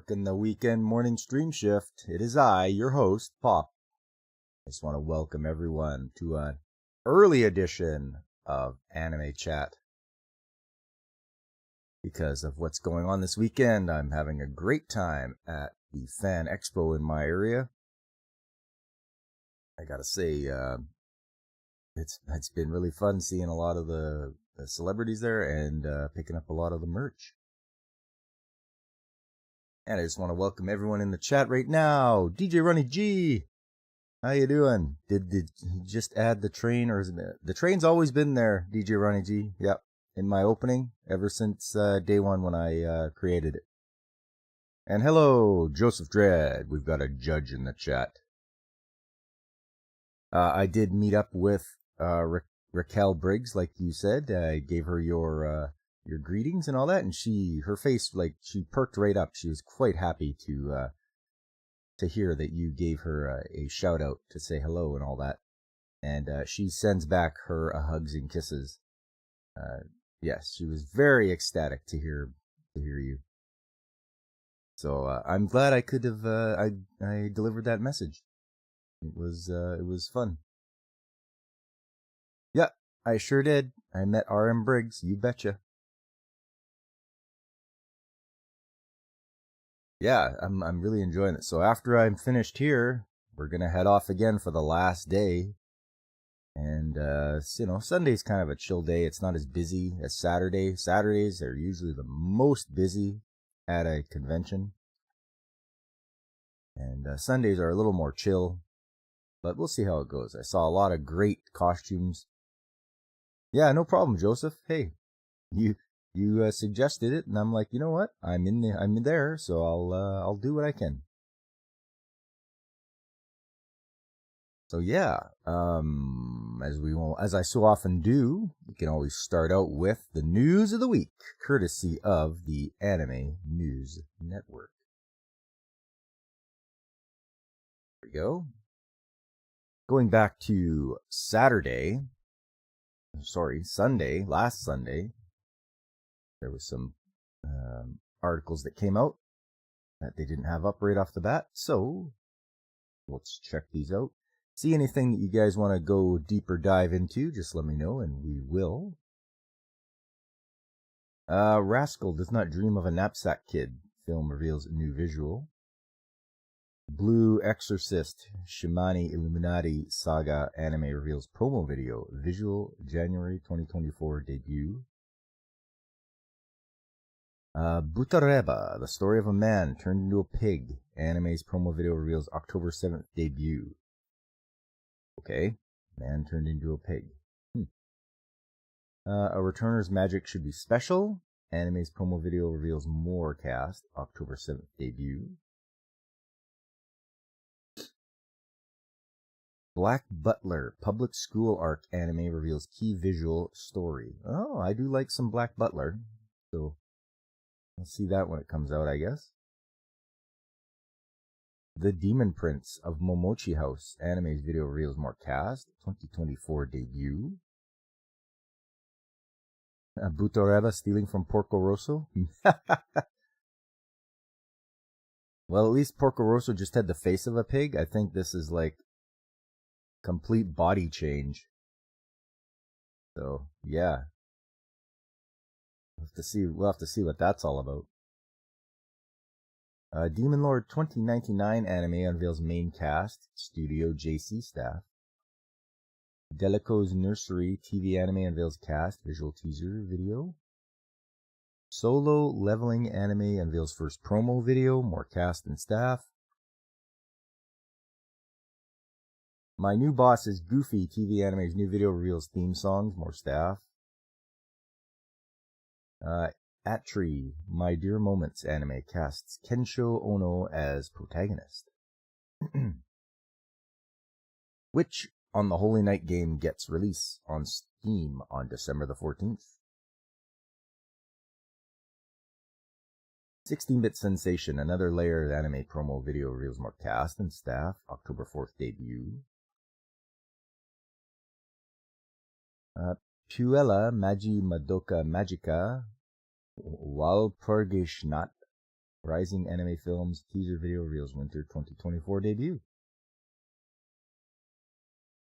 Working the weekend morning stream shift. It is I, your host, Pop. I just want to welcome everyone to an early edition of Anime Chat. Because of what's going on this weekend, I'm having a great time at the Fan Expo in my area. I gotta say, it's been really fun seeing a lot of the celebrities there and picking up a lot of the merch. And I just want to welcome everyone in the chat right now. DJ Ronnie G, how you doing? Did you just add the train, or is it, the train's always been there, DJ Ronnie G? Yep, in my opening ever since day one when I created it. And hello, Joseph Dredd. We've got a judge in the chat. I did meet up with Raquel Briggs, like you said. I gave her your greetings and all that, and her face, like, she perked right up. She was quite happy to hear that you gave her a shout out to say hello and all that. And she sends back her hugs and kisses. Yes, she was very ecstatic to hear you. So I'm glad I could have I delivered that message. It was fun. Yeah, I sure did. I met R.M. Briggs, you betcha. Yeah, I'm really enjoying it. So after I'm finished here, we're gonna head off again for the last day. And Sunday's kind of a chill day. It's not as busy as Saturday. Saturdays are usually the most busy at a convention. And Sundays are a little more chill. But we'll see how it goes. I saw a lot of great costumes. Yeah, no problem, Joseph. Hey, you suggested it, and I'm like, you know what? I'm in there, so I'll do what I can. So yeah, as I so often do, we can always start out with the news of the week, courtesy of the Anime News Network. There we go. Going back to Sunday, last Sunday, there was some articles that came out that they didn't have up right off the bat, so let's check these out. See anything that you guys want to go deeper dive into, just let me know and we will. Rascal does not dream of a knapsack kid. Film reveals new visual. Blue Exorcist Shimane Illuminati Saga anime reveals promo video. Visual January 2024 debut. Butareba, the story of a man turned into a pig. Anime's promo video reveals October 7th debut. Okay, man turned into a pig. A Returner's Magic should be special. Anime's promo video reveals more cast. October 7th debut. Black Butler public school arc anime reveals key visual story. Oh, I do like some Black Butler, so I'll see that when it comes out, I guess. The Demon Prince of Momochi House anime's video reveals more cast. 2024 debut. Butareba stealing from Porco Rosso. Well, at least Porco Rosso just had the face of a pig. I think this is like complete body change. So yeah, we'll have to see what that's all about. Demon Lord 2099 anime unveils main cast, Studio JC staff. Delico's Nursery TV anime unveils cast, visual teaser video. Solo Leveling anime unveils first promo video, more cast and staff. My New Boss is Goofy TV anime's new video reveals theme songs, more staff. Atri, My Dear Moments anime casts Kensho Ono as protagonist. Which on the Holy Night game gets release on Steam on December the 14th. 16-Bit Sensation, another layer of anime promo video reveals more cast and staff. October 4th debut. Puella Magi Madoka Magica Walpurgisnacht Rising Anime Films teaser video reveals winter 2024 debut.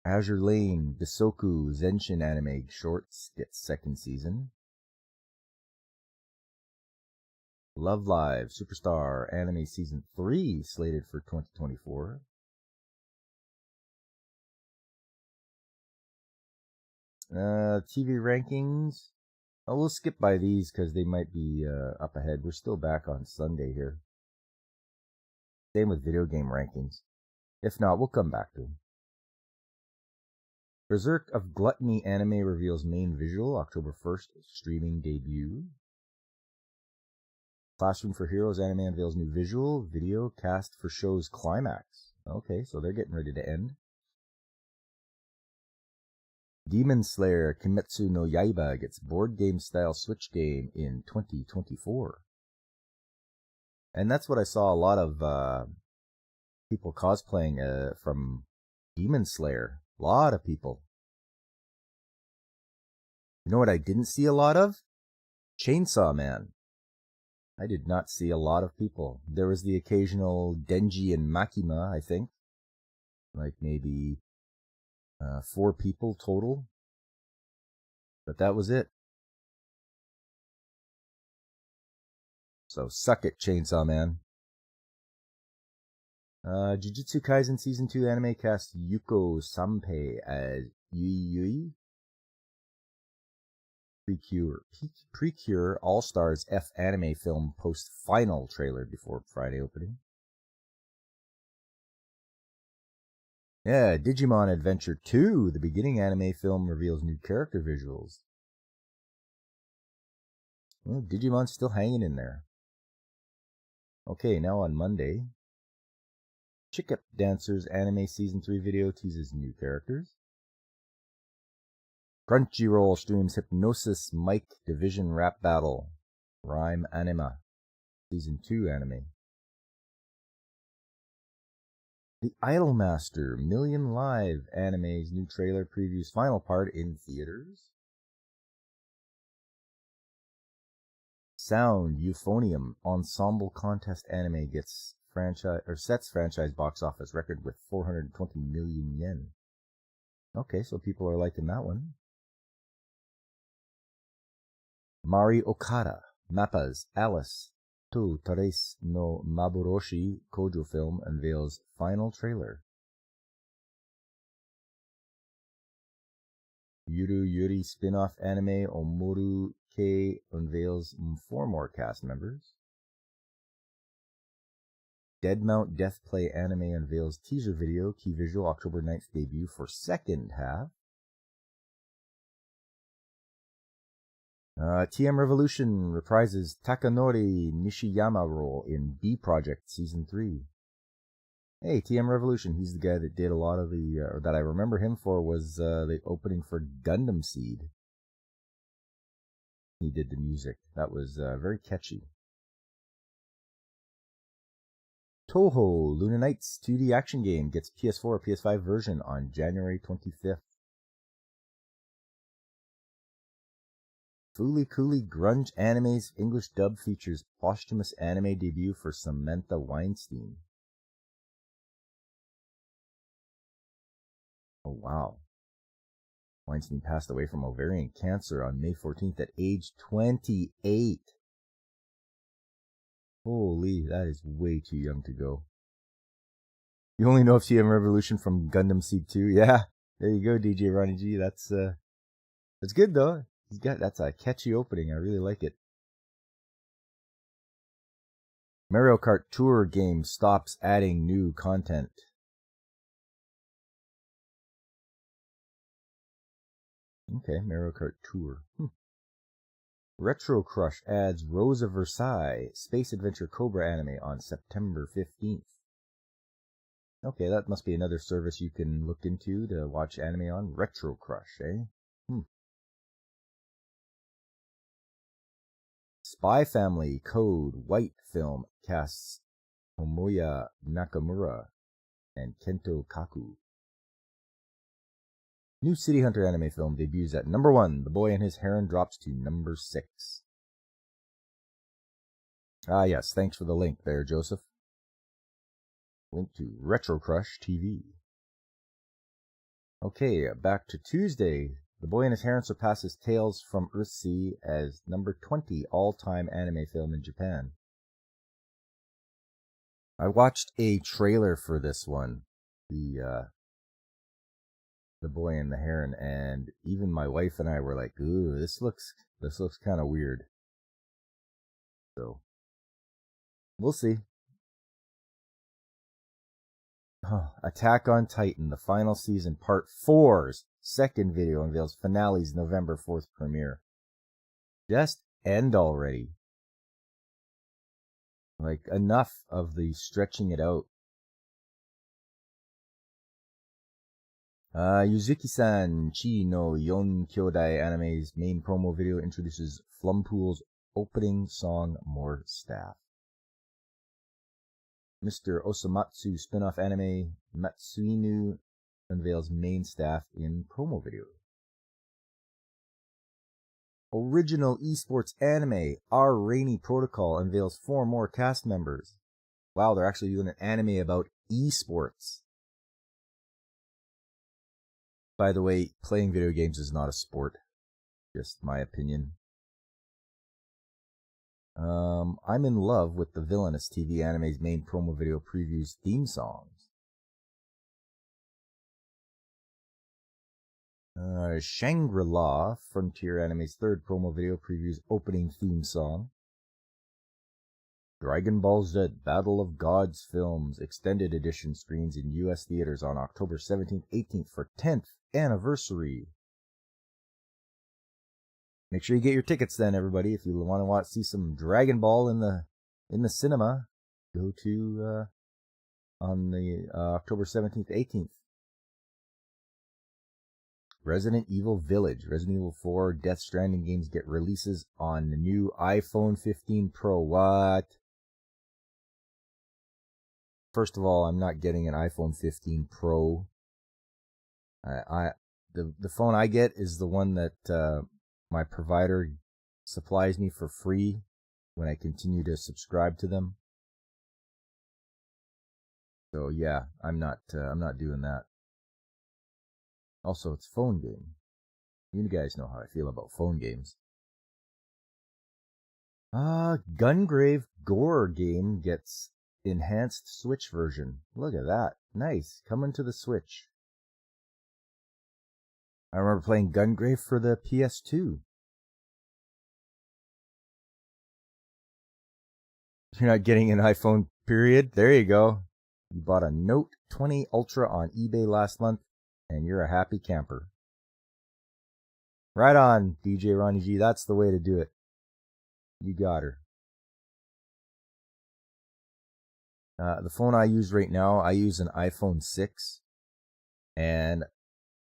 Azure Lane Bisoku Zenshin anime shorts gets second season. Love Live Superstar anime season 3 slated for 2024. TV rankings. Oh, we'll skip by these because they might be up ahead. We're still back on Sunday here. Same with video game rankings. If not, we'll come back to them. Berserk of Gluttony anime reveals main visual, October 1st, streaming debut. Classroom for Heroes anime unveils new visual, video, cast for show's climax. Okay, so they're getting ready to end. Demon Slayer Kimetsu no Yaiba gets board game style Switch game in 2024. And that's what I saw a lot of people cosplaying from Demon Slayer. A lot of people. You know what I didn't see a lot of? Chainsaw Man. I did not see a lot of people. There was the occasional Denji and Makima, I think. Like maybe 4 people total. But that was it. So suck it, Chainsaw Man. Jujutsu Kaisen Season 2 anime cast Yuko Sanpei as Yui. Precure All-Stars F anime film post final trailer before Friday opening. Yeah, Digimon Adventure 2, the beginning anime film reveals new character visuals. Well, Digimon's still hanging in there. Okay, now on Monday, Chick Up Dancers anime season 3 video teases new characters. Crunchyroll streams Hypnosis Mike Division Rap Battle, Rhyme Anima, season 2 anime. The Idolmaster Million Live anime's new trailer previews final part in theaters. Sound Euphonium Ensemble Contest anime gets sets franchise box office record with 420 million yen. Okay, so people are liking that one. Mari Okada Mappa's Alice to Tares no Maboroshi Kojo film unveils final trailer. Yuru Yuri spin-off anime Omoru K unveils 4 more cast members. Deadmount Death Play anime unveils teaser video, key visual October 9th debut for second half. TM Revolution reprises Takanori Nishiyama role in B Project Season 3. Hey, TM Revolution, he's the guy that did a lot of the, or that I remember him for was the opening for Gundam Seed. He did the music. That was very catchy. Toho Luna Nights 2D action game gets PS4 PS5 version on January 25th. Fooly Cooly Grunge Anime's English dub features posthumous anime debut for Samantha Weinstein. Oh, wow. Weinstein passed away from ovarian cancer on May 14th at age 28. Holy, that is way too young to go. You only know of TM Revolution from Gundam Seed 2? Yeah, there you go, DJ Ronnie G. That's good though. That's a catchy opening. I really like it. Mario Kart Tour game stops adding new content. Okay, Mario Kart Tour. Retro Crush adds Rose of Versailles Space Adventure Cobra anime on September 15th. Okay, that must be another service you can look into to watch anime on. Retro Crush, eh? Spy Family Code White film casts Tomoya Nakamura and Kento Kaku. New City Hunter anime film debuts at number 1. The Boy and His Heron drops to number 6. Ah, yes. Thanks for the link there, Joseph. Link to Retro Crush TV. Okay, back to Tuesday. The Boy and His Heron surpasses Tales from Earthsea as number 20 all-time anime film in Japan. I watched a trailer for this one, the Boy and the Heron, and even my wife and I were like, "Ooh, this looks kind of weird." So we'll see. Attack on Titan, the final season, part 4's second video unveils finale's November 4th premiere. Just end already. Like, enough of the stretching it out. Yuzuki-san Chi no Yon Kyodai anime's main promo video introduces Flumpool's opening song, More Staff. Mr. Osamatsu spin-off anime Matsuinu unveils main staff in promo video. Original esports anime Our Rainy Protocol unveils 4 more cast members. Wow, they're actually doing an anime about esports. By the way, playing video games is not a sport. Just my opinion. I'm in love with the Villainous TV anime's main promo video previews theme songs. Shangri-La, Frontier Anime's third promo video previews opening theme song. Dragon Ball Z Battle of Gods Films Extended Edition screens in U.S. theaters on October 17th, 18th for 10th anniversary. Make sure you get your tickets then, everybody. If you want to see some Dragon Ball in the cinema, go to on the October 17th, 18th. Resident Evil Village, Resident Evil 4, Death Stranding games get releases on the new iPhone 15 Pro. What? First of all, I'm not getting an iPhone 15 Pro. The phone I get is the one that my provider supplies me for free when I continue to subscribe to them. So yeah, I'm not doing that. Also, it's a phone game. You guys know how I feel about phone games. Gungrave Gore game gets enhanced Switch version. Look at that. Nice. Coming to the Switch. I remember playing Gungrave for the PS2. You're not getting an iPhone, period. There you go. You bought a Note 20 Ultra on eBay last month, and you're a happy camper. Right on, DJ Ronnie G. That's the way to do it. You got her. The phone I use right now, I use an iPhone 6. And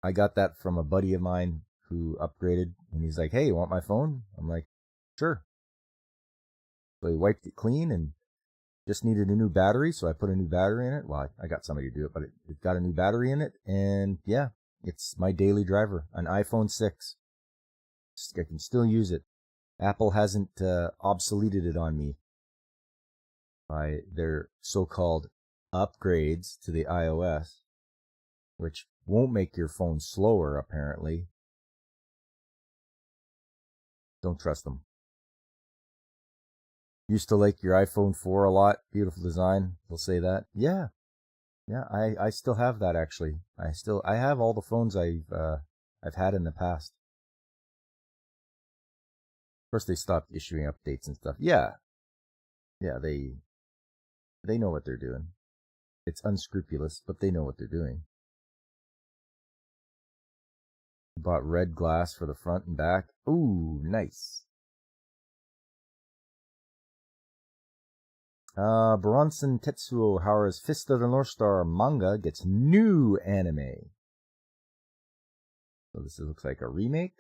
I got that from a buddy of mine who upgraded. And he's like, "Hey, you want my phone?" I'm like, "Sure." So he wiped it clean and just needed a new battery. So I put a new battery in it. Well, I got somebody to do it, but it got a new battery in it. And yeah, it's my daily driver, an iPhone 6. I can still use it. Apple hasn't obsoleted it on me by their so-called upgrades to the iOS, which won't make your phone slower, apparently. Don't trust them. Used to like your iPhone 4 a lot. Beautiful design. They'll say that. Yeah. Yeah, I still have that, actually. I have all the phones I've had in the past. Of course, they stopped issuing updates and stuff. Yeah. Yeah, they know what they're doing. It's unscrupulous, but they know what they're doing. Bought red glass for the front and back. Ooh, nice. Bronson Tetsuo Hara's Fist of the North Star manga gets new anime. So this looks like a remake,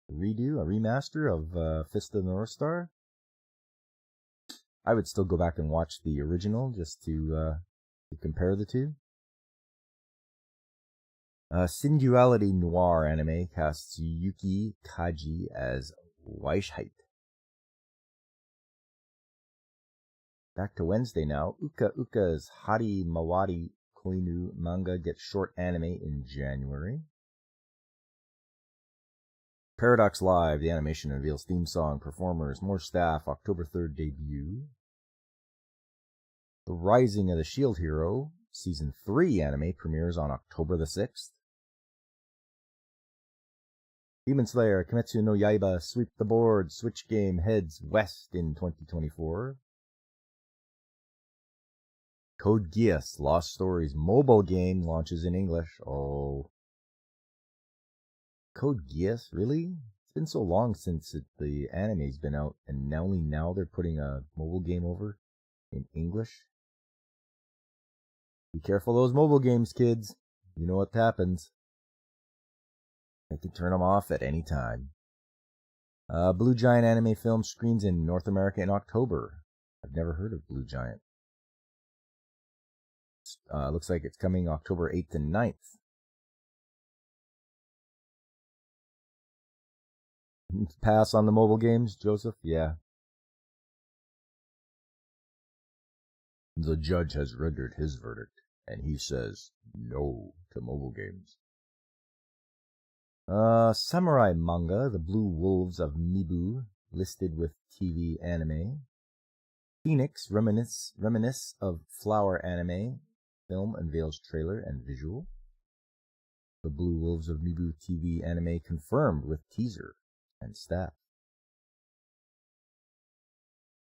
a redo, a remaster of Fist of the North Star. I would still go back and watch the original just to compare the two. Synduality Noir anime casts Yuki Kaji as Weisheit. Back to Wednesday now. Uka Uka's Hari Mawari Koinu manga gets short anime in January. Paradox Live, the animation unveils theme song, performers, more staff, October 3rd debut. The Rising of the Shield Hero, Season 3 anime premieres on October the 6th. Demon Slayer, Kimetsu no Yaiba, Sweep the Board, Switch Game heads west in 2024. Code Geass, Lost Stories mobile game launches in English. Oh. Code Geass, really? It's been so long since the anime's been out, and only now they're putting a mobile game over in English? Be careful those mobile games, kids. You know what happens. I can turn them off at any time. Blue Giant anime film screens in North America in October. I've never heard of Blue Giant. Looks like it's coming October 8th and 9th. Pass on the mobile games, Joseph? Yeah. The judge has rendered his verdict, and he says no to mobile games. Samurai manga, The Blue Wolves of Mibu, listed with TV anime. Phoenix, reminisce of Flower anime, film unveils trailer and visual. The Blue Wolves of Mibu TV anime confirmed with teaser and staff.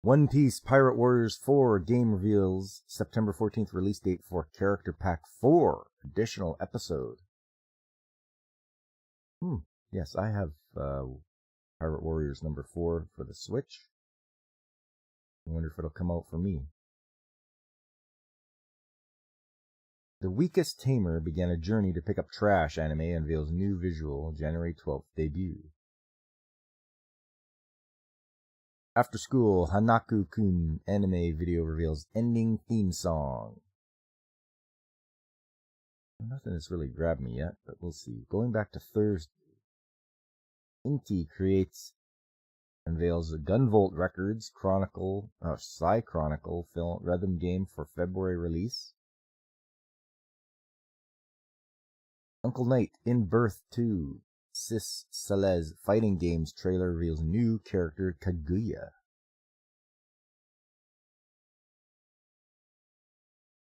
One Piece Pirate Warriors 4 game reveals September 14th release date for Character Pack 4 additional episode. Yes, I have Pirate Warriors number 4 for the Switch. I wonder if it'll come out for me. The Weakest Tamer began a journey to pick up trash anime unveils new visual January 12th debut. After School, Hanaku-kun anime video reveals ending theme song. Nothing has really grabbed me yet, but we'll see. Going back to Thursday, Inti unveils a Gunvolt Records Psy Chronicle film rhythm game for February release. Uncle Knight in Birth 2, Sis Celez fighting games trailer reveals new character Kaguya.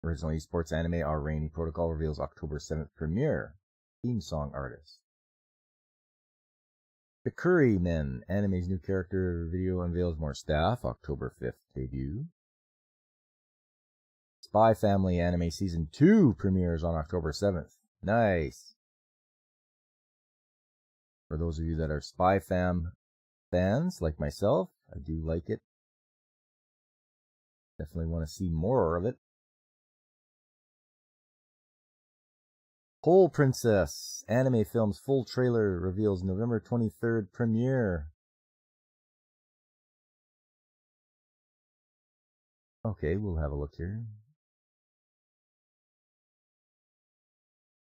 Original esports anime Our Rainy Protocol reveals October 7th premiere. Theme song artist. The Curry Men anime's new character video unveils more staff. October 5th debut. Spy Family anime season 2 premieres on October 7th. Nice. For those of you that are Spy Fam fans like myself, I do like it. Definitely want to see more of it. Pole Princess anime film's full trailer reveals November 23rd premiere. Okay, we'll have a look here.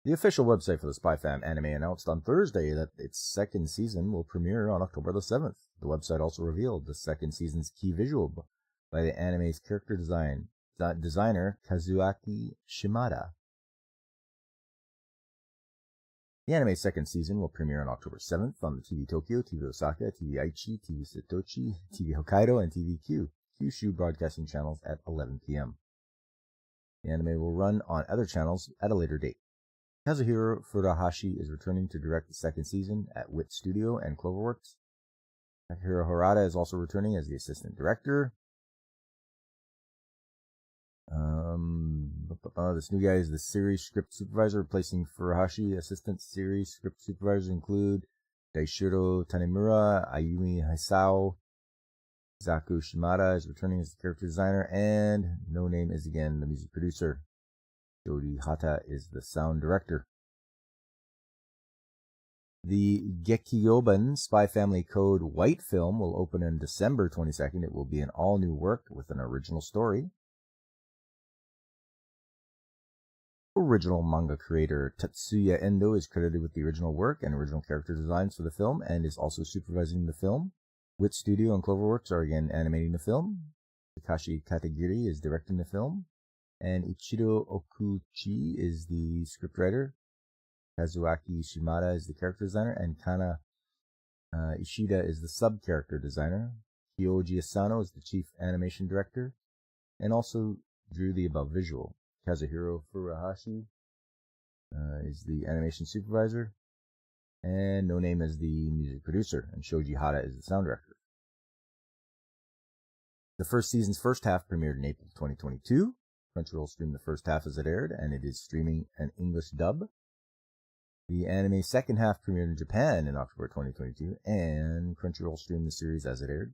The official website for the Spy Fam anime announced on Thursday that its second season will premiere on October the 7th. The website also revealed the second season's key visual by the anime's character designer Kazuaki Shimada. The anime's second season will premiere on October 7th on the TV Tokyo, TV Osaka, TV Aichi, TV Setochi, TV Hokkaido, and TV Kyushu broadcasting channels at 11 p.m. The anime will run on other channels at a later date. Kazuhiro Furuhashi is returning to direct the second season at WIT Studio and Cloverworks. Akira Harada is also returning as the assistant director. This new guy is the series script supervisor, replacing Furuhashi. Assistant series script supervisors include Daishiro Tanemura, Ayumi Hisao, Zaku Shimada is returning as the character designer, and No Name is again the music producer. Jody Hata is the sound director. The Gekyoban Spy Family Code White film will open on December 22nd. It will be an all-new work with an original story. Original manga creator Tatsuya Endo is credited with the original work and original character designs for the film and is also supervising the film. WIT Studio and Cloverworks are again animating the film. Takashi Katagiri is directing the film, and Ichiro Okuchi is the scriptwriter. Kazuaki Shimada is the character designer, and Kana Ishida is the sub-character designer. Kyoji Asano is the chief animation director, and also drew the above visual. Kazuhiro Furuhashi is the animation supervisor, and No Name is the music producer, and Shoji Hata is the sound director. The first season's first half premiered in April 2022. Crunchyroll streamed the first half as it aired, and it is streaming an English dub. The anime's second half premiered in Japan in October 2022, and Crunchyroll streamed the series as it aired.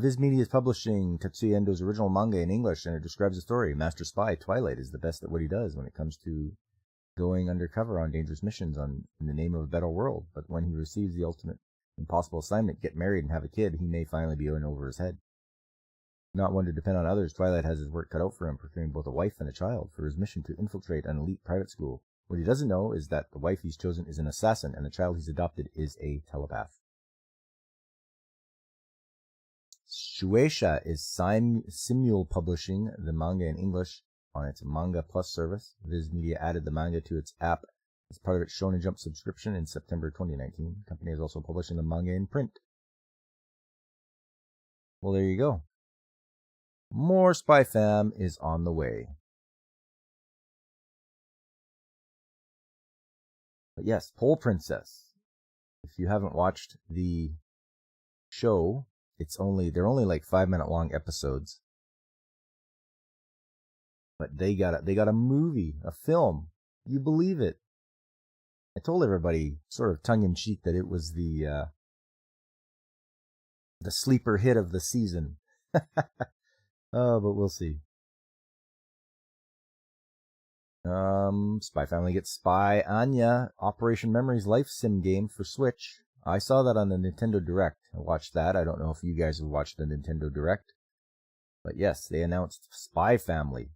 Viz Media is publishing Tetsuya Endo's original manga in English, and it describes the story. Master Spy Twilight is the best at what he does when it comes to going undercover on dangerous missions in the name of a better world. But when he receives the ultimate impossible assignment, get married and have a kid, he may finally be in over his head. Not one to depend on others, Twilight has his work cut out for him, preparing both a wife and a child for his mission to infiltrate an elite private school. What he doesn't know is that the wife he's chosen is an assassin, and the child he's adopted is a telepath. Shueisha is simul publishing the manga in English on its Manga Plus service. Viz Media added the manga to its app as part of its Shonen Jump subscription in September 2019. The company is also publishing the manga in print. Well, there you go. More Spy Fam is on the way. But yes, Pole Princess. If you haven't watched the show, they're only like 5-minute long episodes. But they got a movie, a film. You believe it? I told everybody, sort of tongue in cheek, that it was the sleeper hit of the season. Oh, but we'll see. Spy Family gets Spy Anya Operation Memories Life Sim game for Switch. I saw that on the Nintendo Direct. I watched that. I don't know if you guys have watched the Nintendo Direct. But yes, they announced Spy Family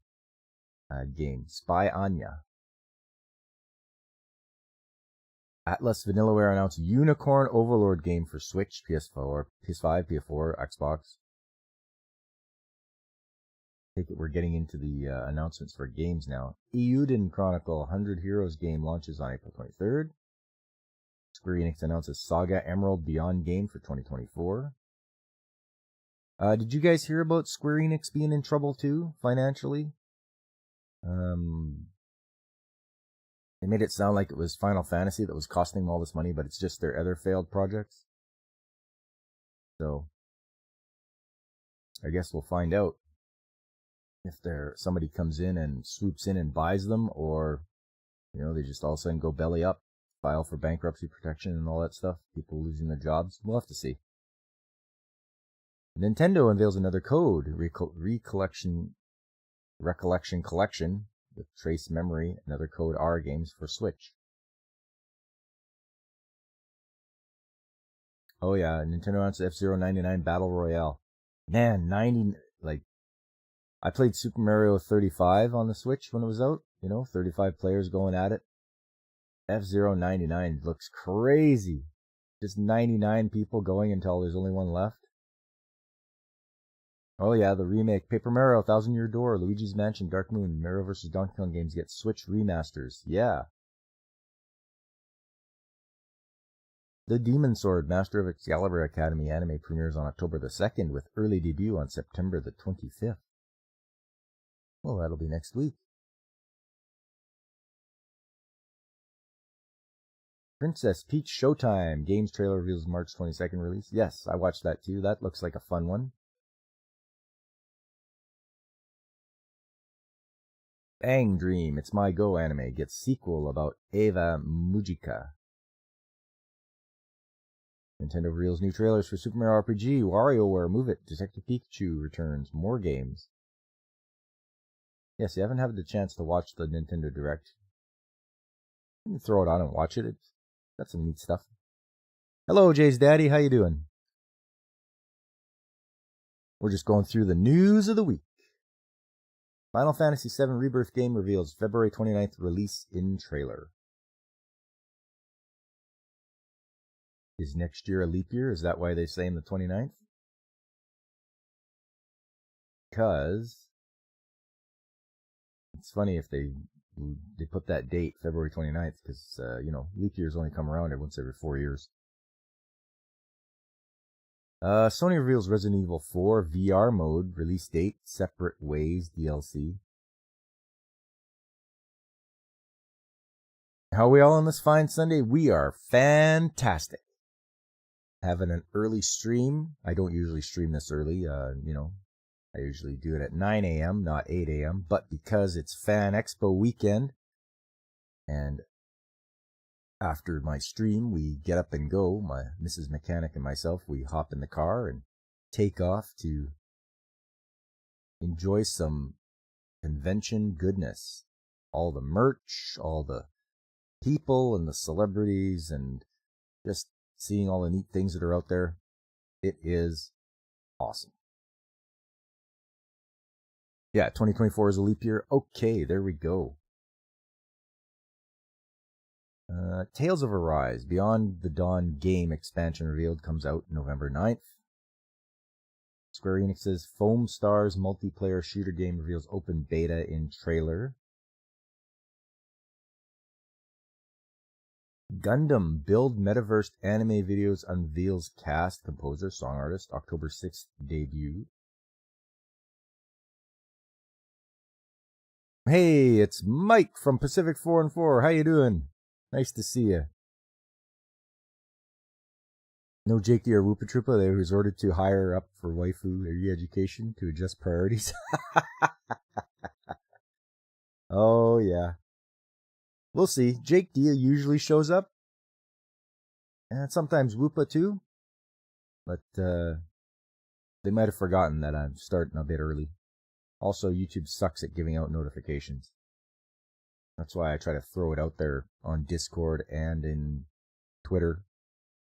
game, Spy Anya. Atlas Vanillaware announced Unicorn Overlord game for Switch, PS4, PS5, PS4, Xbox. I think we're getting into the announcements for games now. Eiyuden Chronicle 100 Heroes game launches on April 23rd. Square Enix announces Saga Emerald Beyond game for 2024. Did you guys hear about Square Enix being in trouble too, financially? They made it sound like it was Final Fantasy that was costing them all this money, but it's just their other failed projects. So, I guess we'll find out if somebody comes in and swoops in and buys them, or, they just all of a sudden go belly up, file for bankruptcy protection and all that stuff, people losing their jobs. We'll have to see. Nintendo unveils another code, Recollection Collection, with Trace Memory and other Code R games for Switch. Oh yeah, Nintendo announced F-Zero 99 Battle Royale. Man, I played Super Mario 35 on the Switch when it was out. 35 players going at it. F-Zero 99 looks crazy. Just 99 people going until there's only one left. Oh yeah, the remake, Paper Mario, Thousand Year Door, Luigi's Mansion, Dark Moon, Mario vs. Donkey Kong games get Switch remasters. Yeah. The Demon Sword, Master of Excalibur Academy anime premieres on October the 2nd with early debut on September the 25th. Well, that'll be next week. Princess Peach Showtime, games trailer reveals March 22nd release. Yes, I watched that too. That looks like a fun one. Bang Dream, It's My Go anime gets sequel about Eva Mujica. Nintendo reveals new trailers for Super Mario RPG, WarioWare, Move It, Detective Pikachu returns, more games. Yes, you haven't had the chance to watch the Nintendo Direct. You can throw it on and watch it. It's got some neat stuff. Hello, Jay's daddy. How you doing? We're just going through the news of the week. Final Fantasy VII Rebirth game reveals February 29th release in trailer. Is next year a leap year? Is that why they say in the 29th? Because it's funny if they put that date, February 29th, because, leap years only come around once every 4 years. Sony reveals Resident Evil 4 VR mode, release date, Separate Ways DLC. How are we all on this fine Sunday? We are fantastic. Having an early stream. I don't usually stream this early, I usually do it at 9 a.m., not 8 a.m., but because it's Fan Expo weekend, and after my stream, we get up and go. My Mrs. Mechanic and myself, we hop in the car and take off to enjoy some convention goodness. All the merch, all the people and the celebrities, and just seeing all the neat things that are out there. It is awesome. Yeah, 2024 is a leap year. Okay, there we go. Tales of Arise, Beyond the Dawn game expansion revealed, comes out November 9th. Square Enix's Foam Stars multiplayer shooter game reveals open beta in trailer. Gundam Build Metaverse anime videos unveils cast, composer, song artist, October 6th debut. Hey, it's Mike from Pacific 4 and 4. How you doing? Nice to see you. No Jakey or Woopa Troopa. They resorted to higher up for waifu re-education to adjust priorities. Oh, yeah. We'll see. Jake D usually shows up. And sometimes Woopa too. But they might have forgotten that I'm starting a bit early. Also, YouTube sucks at giving out notifications. That's why I try to throw it out there on Discord and in Twitter,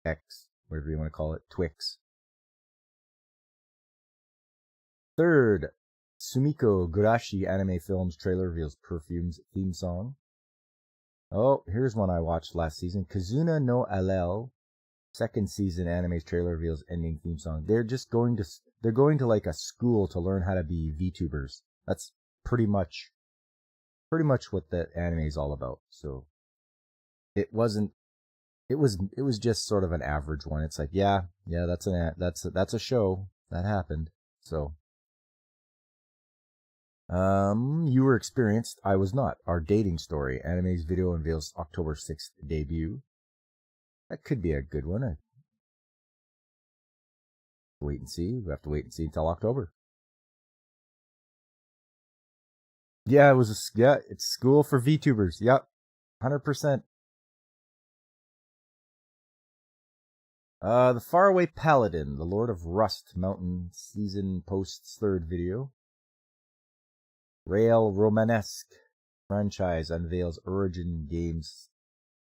X, whatever you want to call it, Twix. Third, Sumiko Gurashi anime films trailer reveals Perfume's theme song. Oh, here's one I watched last season. Kazuna no Alel, second season anime trailer reveals ending theme song. They're going to like a school to learn how to be VTubers. That's pretty much what the anime is all about. So it was just sort of an average one. It's like, yeah, that's a show that happened. So you were experienced, I was not. Our dating story, anime's video unveils October 6th debut. That could be a good one. Wait and see. We have to wait and see until October. Yeah, it's school for VTubers. Yep. 100%. The Faraway Paladin, the Lord of Rust Mountain season posts third video. Rail Romanesque franchise unveils Origin Games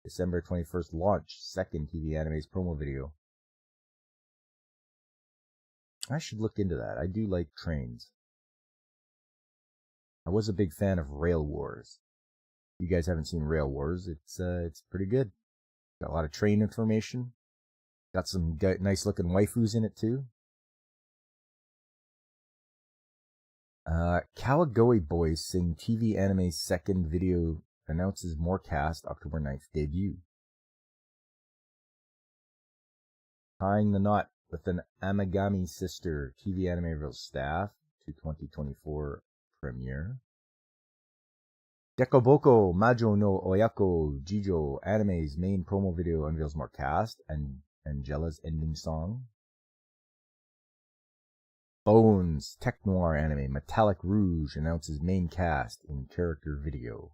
December 21st launch, second TV anime's promo video. I should look into that. I do like trains. I was a big fan of Rail Wars. You guys haven't seen Rail Wars? It's pretty good. Got a lot of train information. Got some nice looking waifus in it too. Kawagoe Boys Sing TV Anime's second video announces more cast, October 9th debut. Tying the Knot with an Amagami Sister TV anime reveals staff to 2024 premiere. Dekoboko Majo no Oyako Jijo anime's main promo video unveils more cast and Angela's ending song. Bones Tech Noir anime Metallic Rouge announces main cast in character video.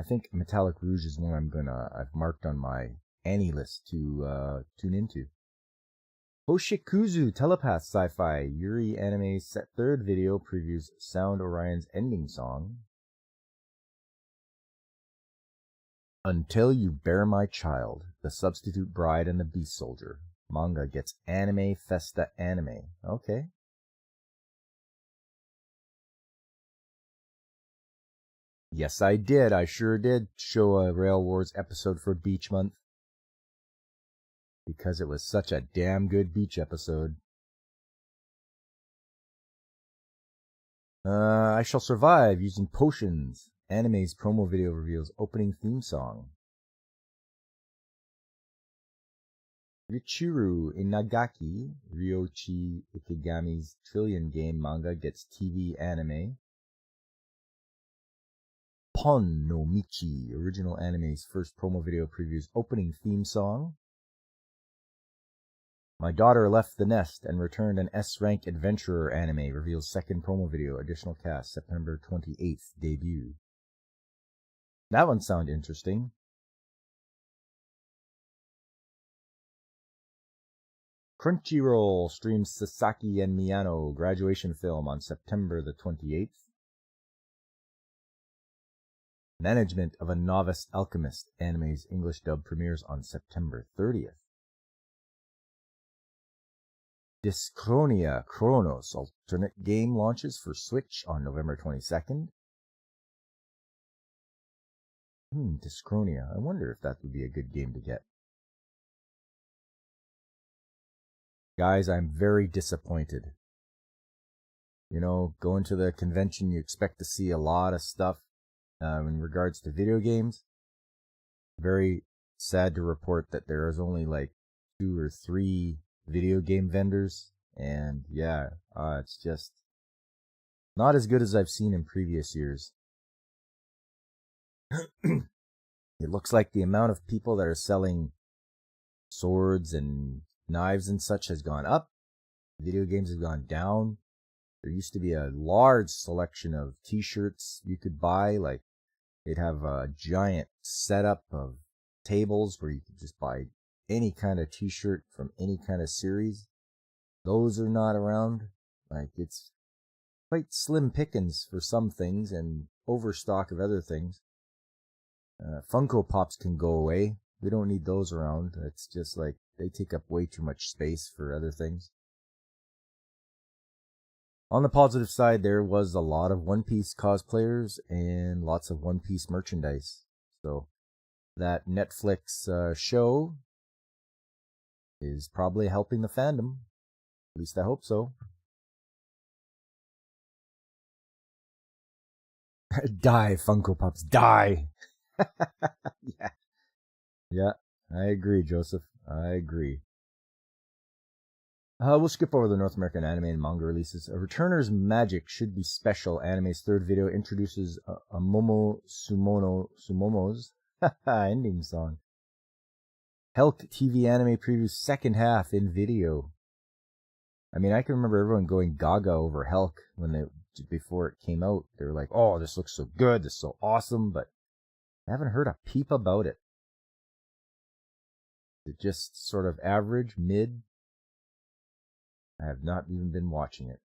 I think Metallic Rouge is one I've marked on my Annie list to tune into. Hoshikuzu Telepath Sci-Fi Yuri anime set third video previews Sound Orion's ending song. Until You Bear My Child, The Substitute Bride and the Beast Soldier. Manga gets Anime Festa Anime. Okay. Yes, I did. I sure did show a Rail Wars episode for Beach Month. Because it was such a damn good beach episode. I Shall Survive Using Potions. Anime's promo video reveals opening theme song. Richiru Inagaki, Ryoichi Ikegami's Trillion game manga gets TV anime. Pon no Michi, original anime's first promo video previews opening theme song. My Daughter Left the Nest and Returned an S-Rank Adventurer anime reveals second promo video, additional cast, September 28th debut. That one sounds interesting. Crunchyroll streams Sasaki and Miyano graduation film on September the 28th. Management of a Novice Alchemist anime's English dub premieres on September 30th. Dyschronia Chronos alternate game launches for Switch on November 22nd. Dyschronia. I wonder if that would be a good game to get. Guys, I'm very disappointed. You know, going to the convention, you expect to see a lot of stuff in regards to video games. Very sad to report that there is only like 2 or 3 video game vendors. And yeah, it's just not as good as I've seen in previous years. It looks like the amount of people that are selling swords and knives and such has gone up. Video games have gone down. There used to be a large selection of t-shirts you could buy. Like, they'd have a giant setup of tables where you could just buy any kind of t-shirt from any kind of series. Those are not around. Like, it's quite slim pickings for some things and overstock of other things. Funko Pops can go away. We don't need those around. It's just like they take up way too much space for other things. On the positive side, there was a lot of One Piece cosplayers and lots of One Piece merchandise. So that Netflix show is probably helping the fandom. At least I hope so. Die, Funko Pops, die! Yeah, I agree, Joseph. I agree. We'll skip over the North American anime and manga releases. Returner's Magic Should Be Special, anime's third video, introduces a Momo Sumomo's ending song. Helk TV anime previews second half in video. I mean, I can remember everyone going gaga over Helk before it came out. They were like, oh, this looks so good, this is so awesome, but I haven't heard a peep about it. Is it just sort of average, mid? I have not even been watching it.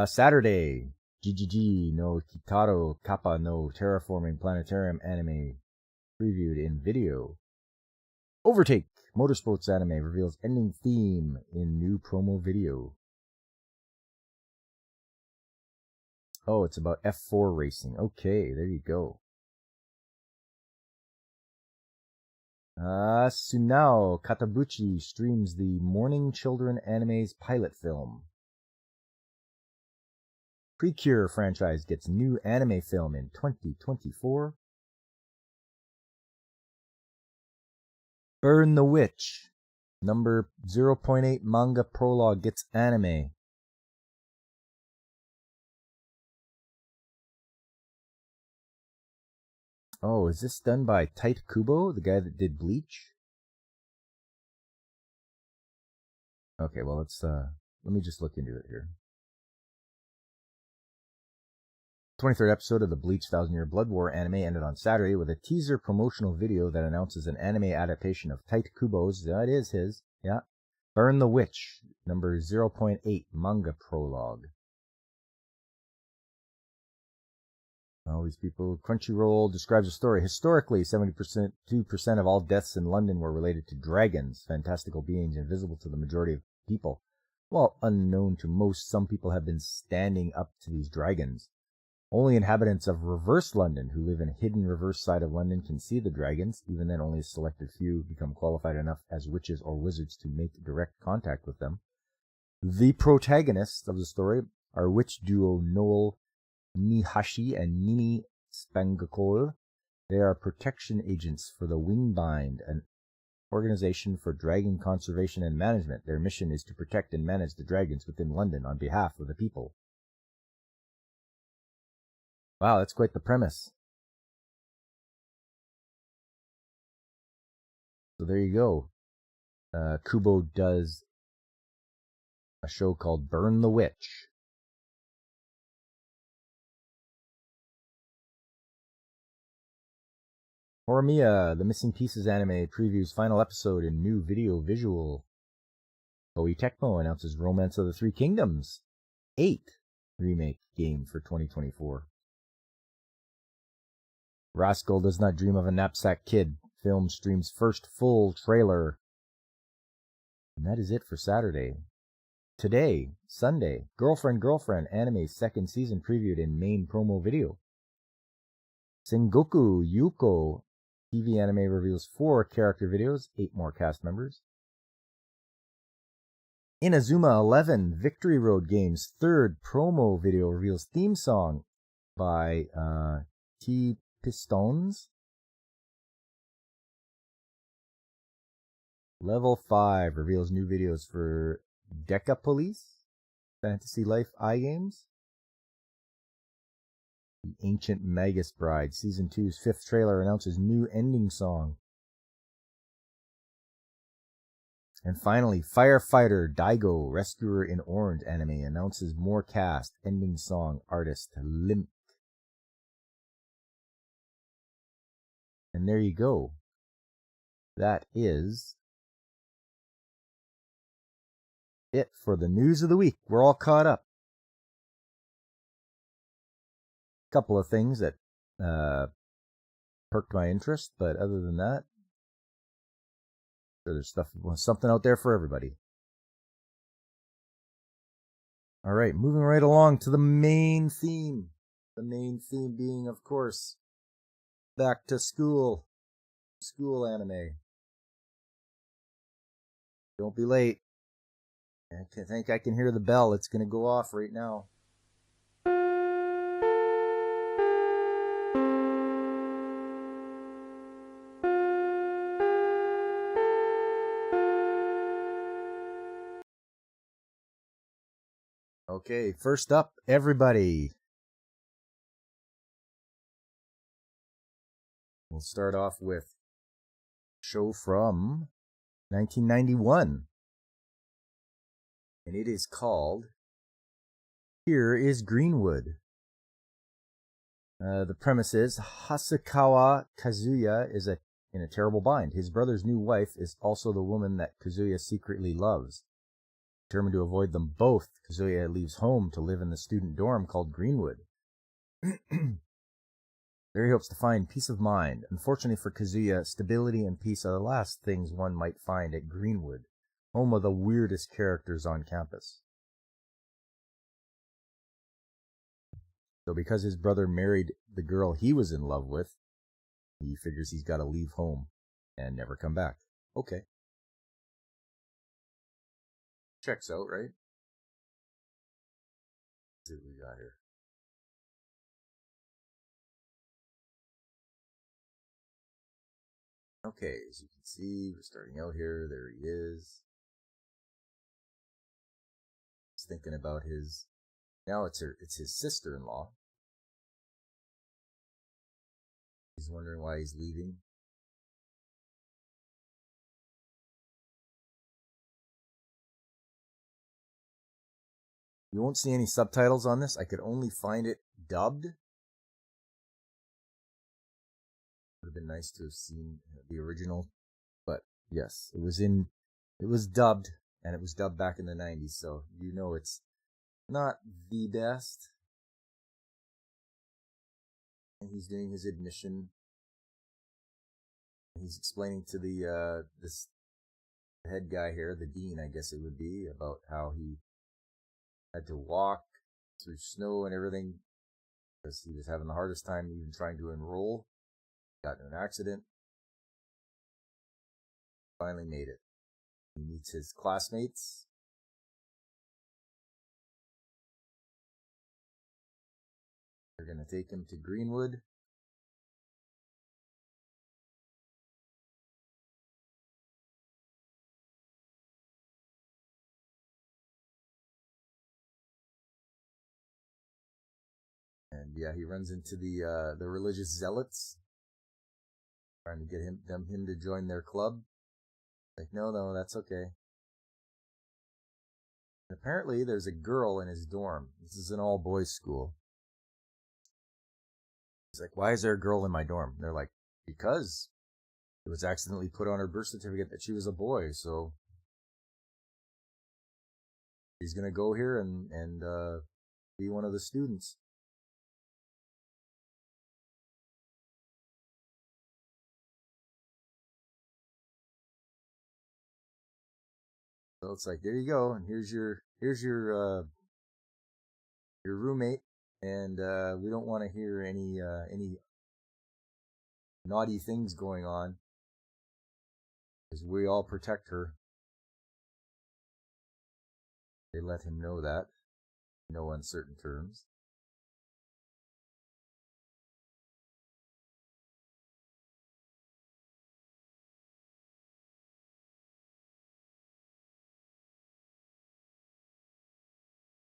Saturday, GGG no Kitaro Kappa no Terraforming Planetarium anime previewed in video. Overtake Motorsports anime reveals ending theme in new promo video. Oh, it's about F4 racing. Okay, there you go. Sunao Katabuchi streams the Morning Children anime's pilot film. Precure franchise gets new anime film in 2024. Burn the Witch, number 0.8 manga prologue gets anime. Oh, is this done by Tite Kubo, the guy that did Bleach? Okay, well, let me just look into it here. 23rd episode of the Bleach 1000-Year Blood War anime ended on Saturday with a teaser promotional video that announces an anime adaptation of Tite Kubo's, that is his, yeah, Burn the Witch, number 0.8 manga prologue. All these people. Crunchyroll describes a story. Historically, 2% of all deaths in London were related to dragons, fantastical beings invisible to the majority of people. While unknown to most, some people have been standing up to these dragons. Only inhabitants of reverse London who live in a hidden reverse side of London can see the dragons. Even then, only a selected few become qualified enough as witches or wizards to make direct contact with them. The protagonists of the story are witch duo Noel Nihashi and Nini Spangakol. They are protection agents for the Wingbind, an organization for dragon conservation and management. Their mission is to protect and manage the dragons within London on behalf of the people. Wow, that's quite the premise. So there you go. Kubo does a show called Burn the Witch. Horimiya, the Missing Pieces anime, previews final episode in new video visual. Koei Tecmo announces Romance of the Three Kingdoms 8 remake game for 2024. Rascal Does Not Dream of a Knapsack Kid film streams first full trailer. And that is it for Saturday. Today, Sunday, Girlfriend anime second season previewed in main promo video. Sengoku Yuko TV anime reveals 4 character videos, 8 more cast members. Inazuma 11 Victory Road Games third promo video reveals theme song by T Pistons. Level 5 reveals new videos for Deca Police, Fantasy Life iGames. The Ancient Magus Bride Season 2's 5th trailer announces new ending song. And finally, Firefighter Daigo Rescuer in Orange anime announces more cast, ending song, artist Limp. And there you go. That is it for the news of the week. We're all caught up. Couple of things that perked my interest, but other than that, there's something out there for everybody. All right, moving right along to the main theme. The main theme being, of course, back to school anime. Don't be late. I think I can hear the bell. It's going to go off right now. Okay, first up, everybody. We'll start off with a show from 1991. And it is called Here is Greenwood. The premise is Hasakawa Kazuya is in a terrible bind. His brother's new wife is also the woman that Kazuya secretly loves. Determined to avoid them both, Kazuya leaves home to live in the student dorm called Greenwood. There he hopes to find peace of mind. Unfortunately for Kazuya, stability and peace are the last things one might find at Greenwood, home of the weirdest characters on campus. So because his brother married the girl he was in love with, he figures he's got to leave home and never come back. Okay. Checks out, right? Let's see what we got here. Okay, as you can see, we're starting out here. There he is. He's thinking about his... Now it's his sister-in-law. He's wondering why he's leaving. You won't see any subtitles on this. I could only find it dubbed. Would have been nice to have seen the original, but yes, it was dubbed, and it was dubbed back in the 90s, so you know it's not the best. And he's doing his admission. He's explaining to the this head guy here, the dean, I guess it would be, about how he had to walk through snow and everything because he was having the hardest time even trying to enroll. Got in an accident. Finally made it. He meets his classmates. They're going to take him to Greenwood. And yeah, he runs into the religious zealots, trying to get him to join their club. Like, no, that's okay. And apparently, there's a girl in his dorm. This is an all-boys school. He's like, why is there a girl in my dorm? And they're like, because it was accidentally put on her birth certificate that she was a boy, so she's gonna go here and be one of the students. So it's like, there you go, and here's your roommate, and we don't want to hear any naughty things going on, because we all protect her. They let him know that, in no uncertain terms.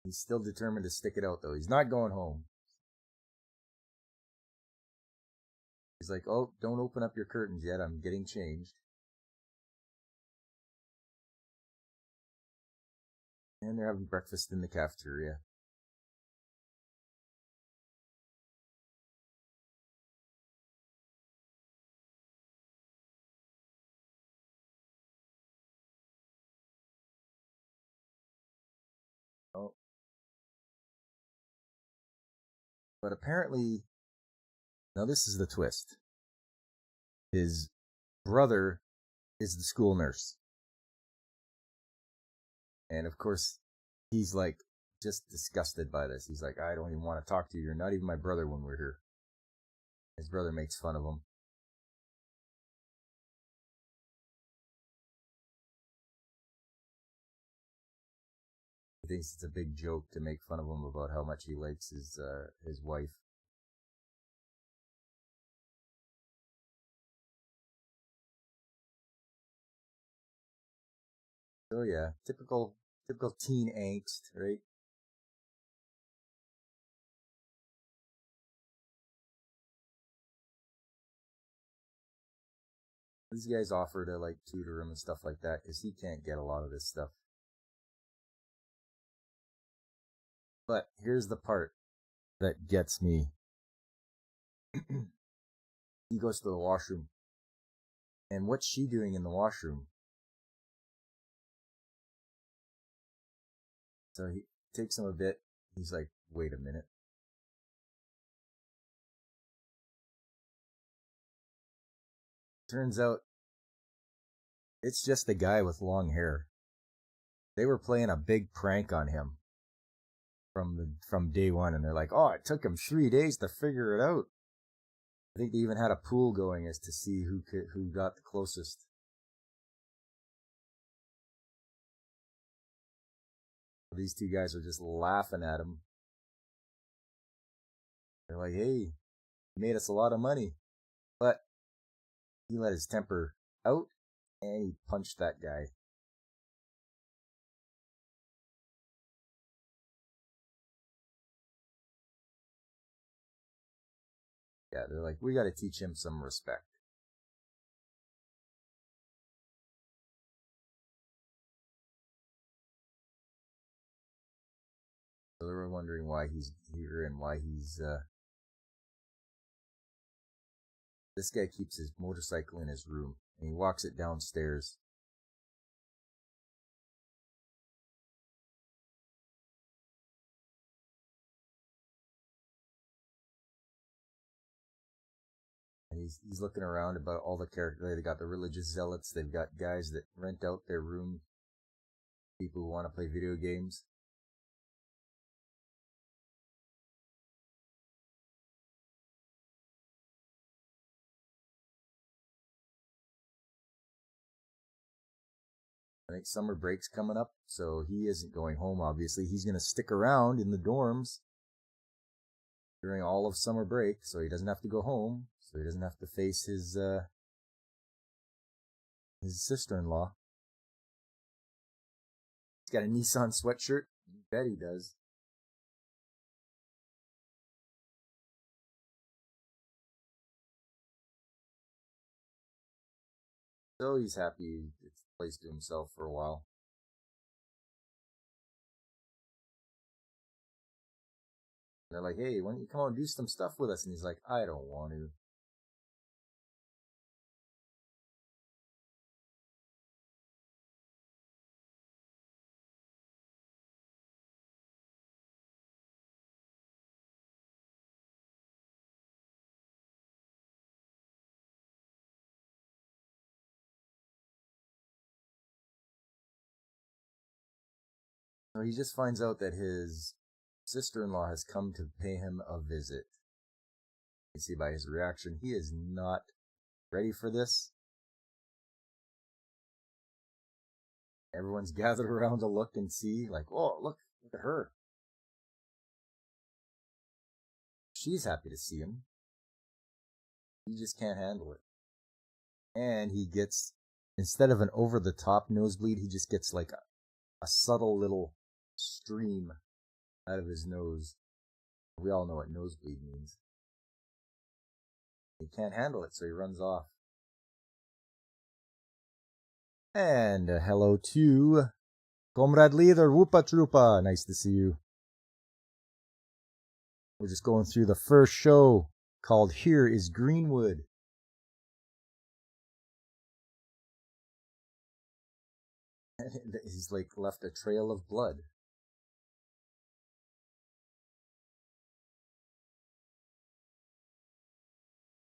He's still determined to stick it out, though. He's not going home. He's like, oh, don't open up your curtains yet. I'm getting changed. And they're having breakfast in the cafeteria. Oh. But apparently, now this is the twist. His brother is the school nurse. And of course, he's like just disgusted by this. He's like, I don't even want to talk to you. You're not even my brother when we're here. His brother makes fun of him. He thinks it's a big joke to make fun of him about how much he likes his wife. So yeah, typical teen angst, right? These guys offer to like tutor him and stuff like that because he can't get a lot of this stuff. But here's the part that gets me. He goes to the washroom, and what's she doing in the washroom? So he takes him a bit. He's like, wait a minute. Turns out it's just a guy with long hair. They were playing a big prank on him from day one, and they're like, oh, it took him 3 days to figure it out. I think they even had a pool going as to see who got the closest. These two guys are just laughing at him. They're like, hey, he made us a lot of money. But he let his temper out and he punched that guy. Yeah, they're like, we got to teach him some respect. So they were wondering why he's here and why he's. This guy keeps his motorcycle in his room and he walks it downstairs. And he's looking around about all the characters. They got the religious zealots. They've got guys that rent out their room. People who want to play video games. I think summer break's coming up, so he isn't going home, obviously. He's going to stick around in the dorms during all of summer break, so he doesn't have to go home, so he doesn't have to face his sister-in-law. He's got a Nissan sweatshirt. You bet he does. So he's happy he gets the place to himself for a while. They're like, hey, why don't you come out and do some stuff with us? And he's like, I don't want to. So he just finds out that his sister-in-law has come to pay him a visit. You see by his reaction, he is not ready for this. Everyone's gathered around to look and see, like, oh, look at her. She's happy to see him. He just can't handle it. And he gets, instead of an over-the-top nosebleed, he just gets like a subtle little stream out of his nose. We all know what nosebleed means. He can't handle it, so he runs off. And hello to Comrade Leader Whoopa Troopa. Nice to see you. We're just going through the first show called Here is Greenwood. He's like left a trail of blood.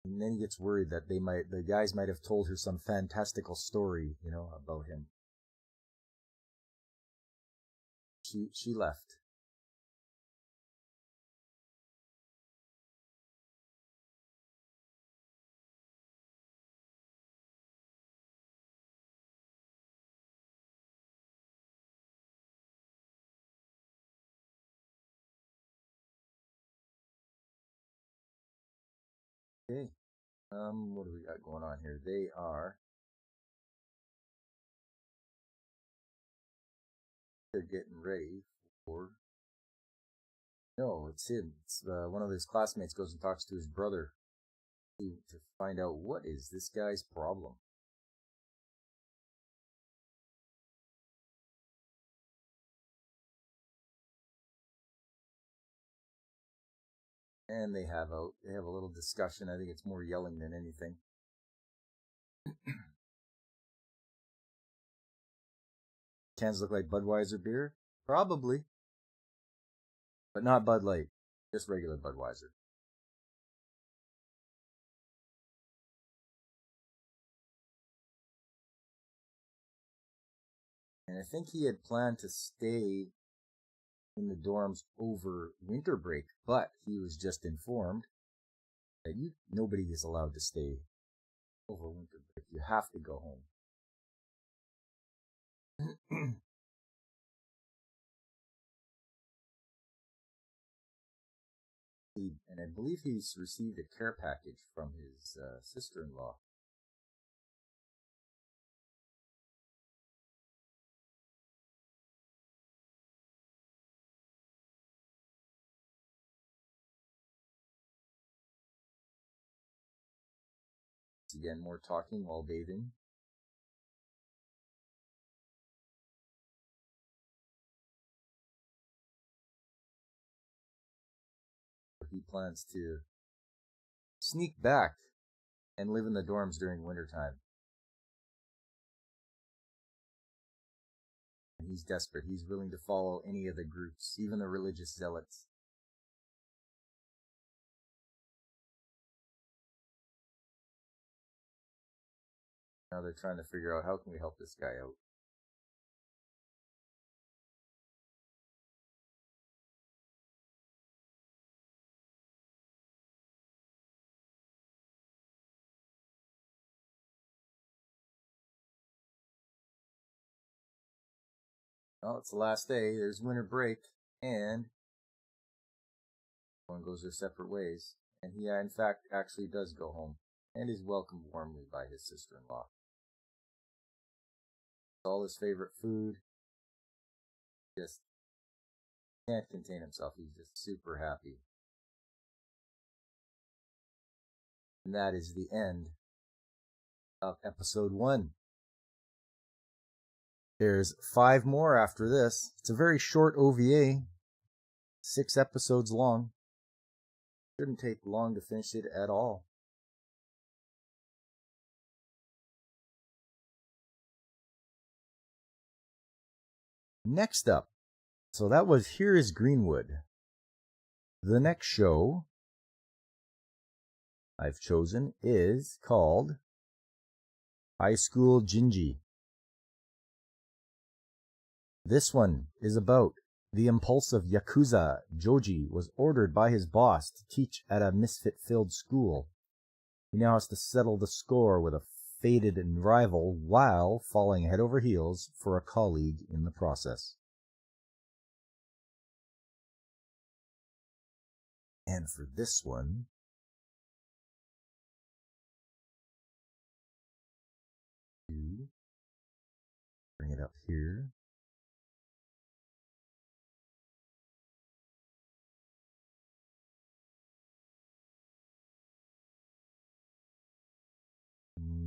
And then he gets worried that the guys might have told her some fantastical story, about him. She left. Okay. What do we got going on here? They're getting ready for. No, it's him. It's one of his classmates goes and talks to his brother to find out what is this guy's problem. And they have a little discussion. I think it's more yelling than anything. Cans look like Budweiser beer? Probably. But not Bud Light. Just regular Budweiser. And I think he had planned to stay in the dorms over winter break, but he was just informed that nobody is allowed to stay over winter break. You have to go home. And I believe he's received a care package from his sister-in-law. Again, more talking while bathing. He plans to sneak back and live in the dorms during wintertime. And he's desperate. He's willing to follow any of the groups, even the religious zealots. Now they're trying to figure out how can we help this guy out. Well, it's the last day. There's winter break, and everyone goes their separate ways. And he, in fact, actually does go home and is welcomed warmly by his sister-in-law. It's all his favorite food. Just can't contain himself. He's just super happy. And that is the end of episode 1. There's 5 more after this. It's a very short OVA, 6 episodes long. Shouldn't take long to finish it at all. Next up, so that was Here is Greenwood. The next show I've chosen is called High School Gingy. This one is about the impulsive Yakuza Joji was ordered by his boss to teach at a misfit-filled school. He now has to settle the score with a faded rival while falling head over heels for a colleague in the process. And for this one, bring it up here.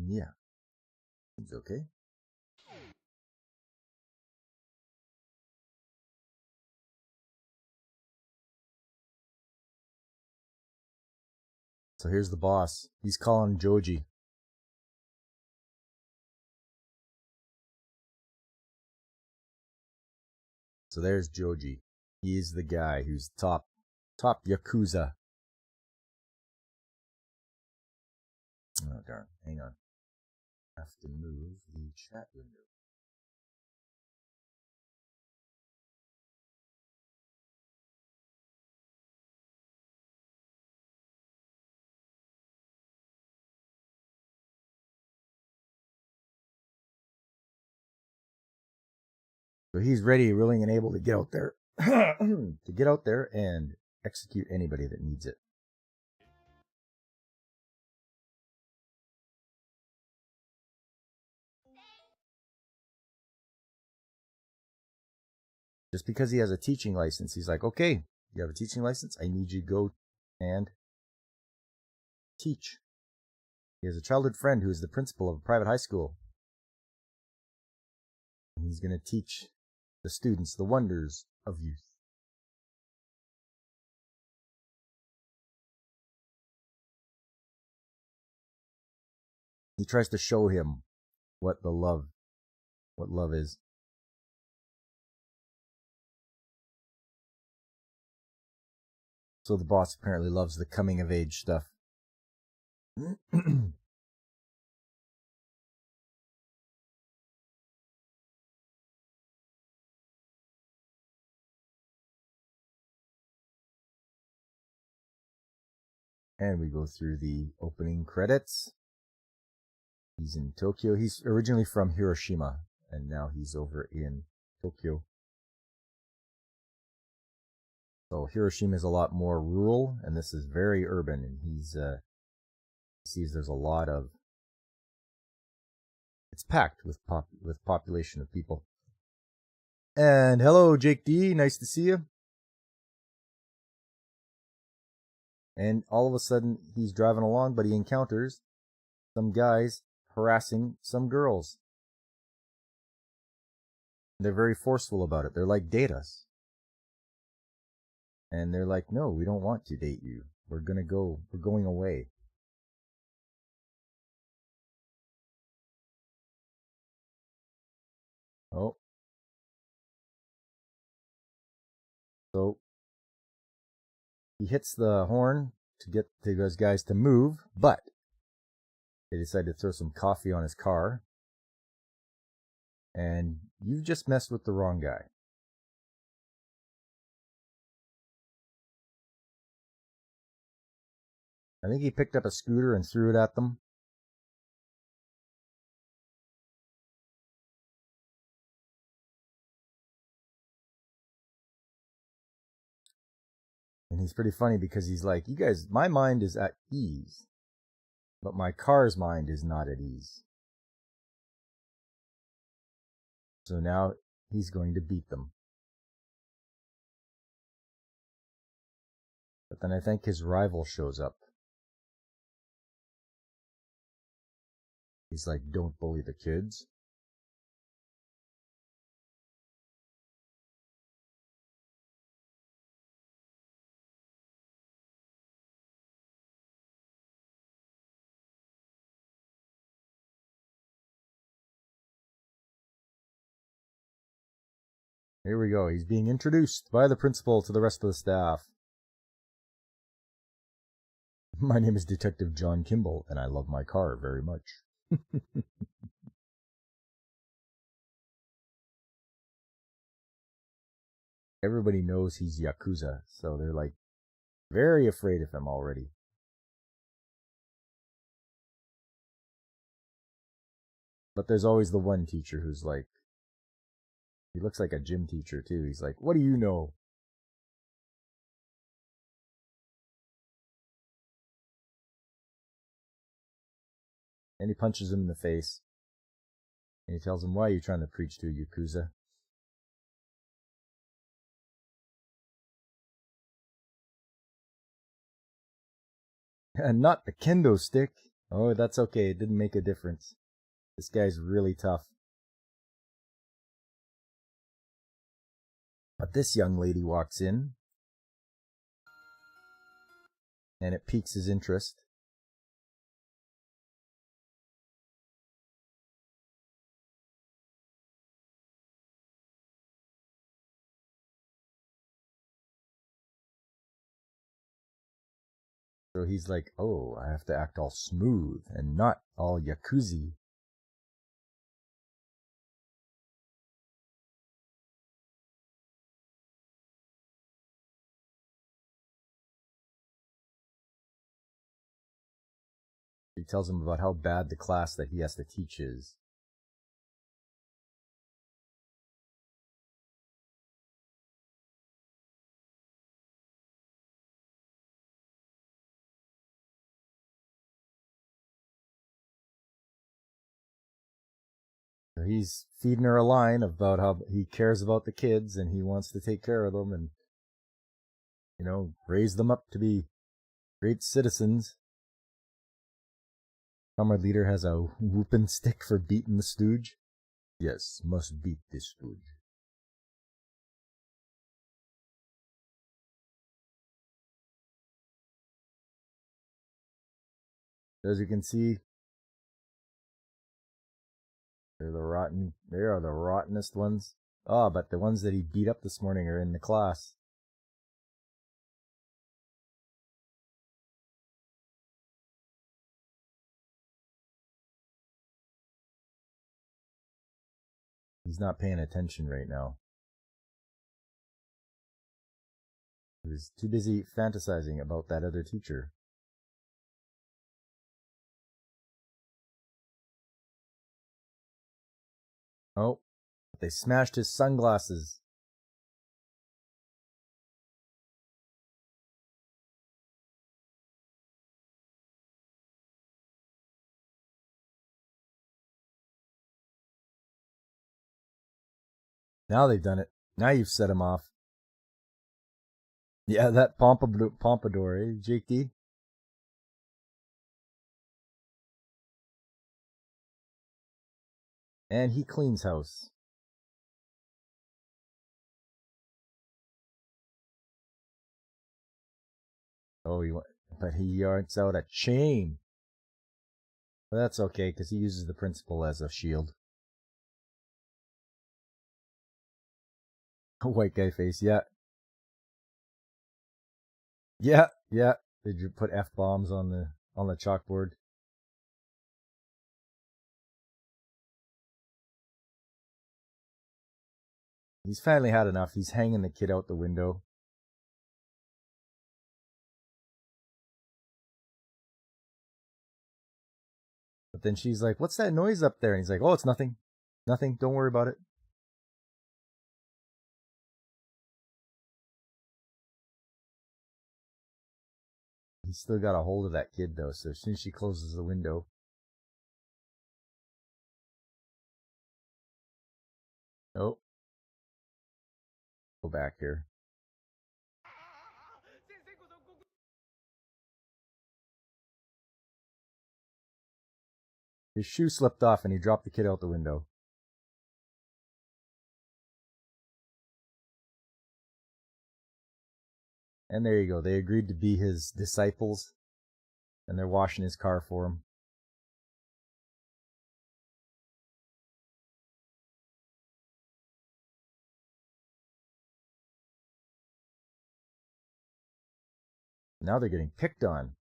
Yeah, seems okay. So here's the boss. He's calling Joji. So there's Joji. He's the guy who's top Yakuza. Oh darn, hang on. I have to move the chat window. So he's ready, willing, and able to get out there to get out there and execute anybody that needs it. Just because he has a teaching license, he's like, okay, you have a teaching license, I need you to go and teach. He has a childhood friend who is the principal of a private high school. He's going to teach the students the wonders of youth. He tries to show him what love is. So the boss apparently loves the coming of age stuff. And we go through the opening credits. He's in Tokyo. He's originally from Hiroshima, and now he's over in Tokyo. So Hiroshima is a lot more rural, and this is very urban, and he sees there's a lot of... It's packed with population of people. And hello, Jake D. Nice to see you. And all of a sudden, he's driving along, but he encounters some guys harassing some girls. They're very forceful about it. They're like, date us. And they're like, no, we don't want to date you. We're going away. Oh. So he hits the horn to get those guys to move, but they decide to throw some coffee on his car. And you've just messed with the wrong guy. I think he picked up a scooter and threw it at them. And he's pretty funny because he's like, you guys, my mind is at ease, but my car's mind is not at ease. So now he's going to beat them. But then I think his rival shows up. He's like, don't bully the kids. Here we go. He's being introduced by the principal to the rest of the staff. My name is Detective John Kimball, and I love my car very much. Everybody knows he's Yakuza, so they're like very afraid of him already. But there's always the one teacher who's like, he looks like a gym teacher too. He's like, what do you know? And he punches him in the face. And he tells him, why are you trying to preach to Yakuza? And not the kendo stick. Oh, that's okay. It didn't make a difference. This guy's really tough. But this young lady walks in. And it piques his interest. So he's like, oh, I have to act all smooth and not all Yakuza. He tells him about how bad the class that he has to teach is. So he's feeding her a line about how he cares about the kids and he wants to take care of them and, you know, raise them up to be great citizens. Comrade Leader has a whooping stick for beating the stooge. Yes, must beat this stooge. As you can see, they are the rottenest ones. Ah, but the ones that he beat up this morning are in the class. He's not paying attention right now. He's too busy fantasizing about that other teacher. Oh, they smashed his sunglasses. Now they've done it. Now you've set him off. Yeah, that pompadour, eh, Jake D? And he cleans house. Oh, but he yards out a chain. But that's okay, because he uses the principal as a shield. White guy face, yeah. Yeah, yeah. Did you put F-bombs on the chalkboard? He's finally had enough. He's hanging the kid out the window. But then she's like, what's that noise up there? And he's like, oh, it's nothing. Nothing. Don't worry about it. He's still got a hold of that kid, though, so as soon as she closes the window... Oh. Go back here. His shoe slipped off and he dropped the kid out the window. And there you go. They agreed to be his disciples, and they're washing his car for him. Now they're getting picked on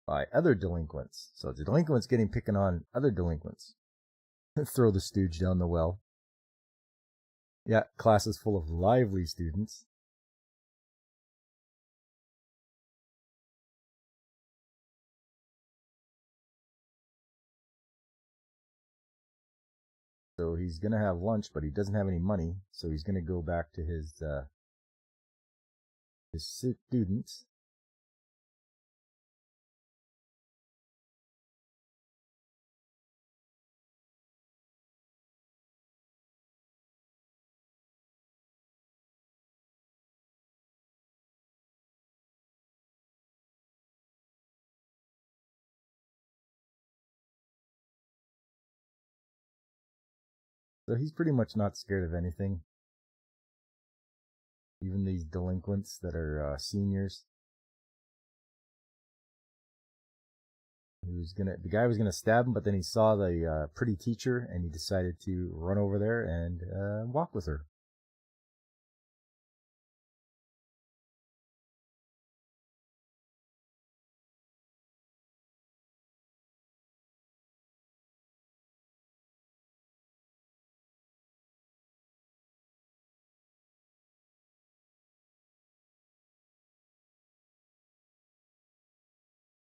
by other delinquents. So the delinquents getting picked on other delinquents. Throw the stooge down the well. Yeah, class is full of lively students. So he's going to have lunch, but he doesn't have any money. So he's going to go back to his students. So he's pretty much not scared of anything. Even these delinquents that are seniors. The guy was gonna stab him, but then he saw the pretty teacher, and he decided to run over there and walk with her.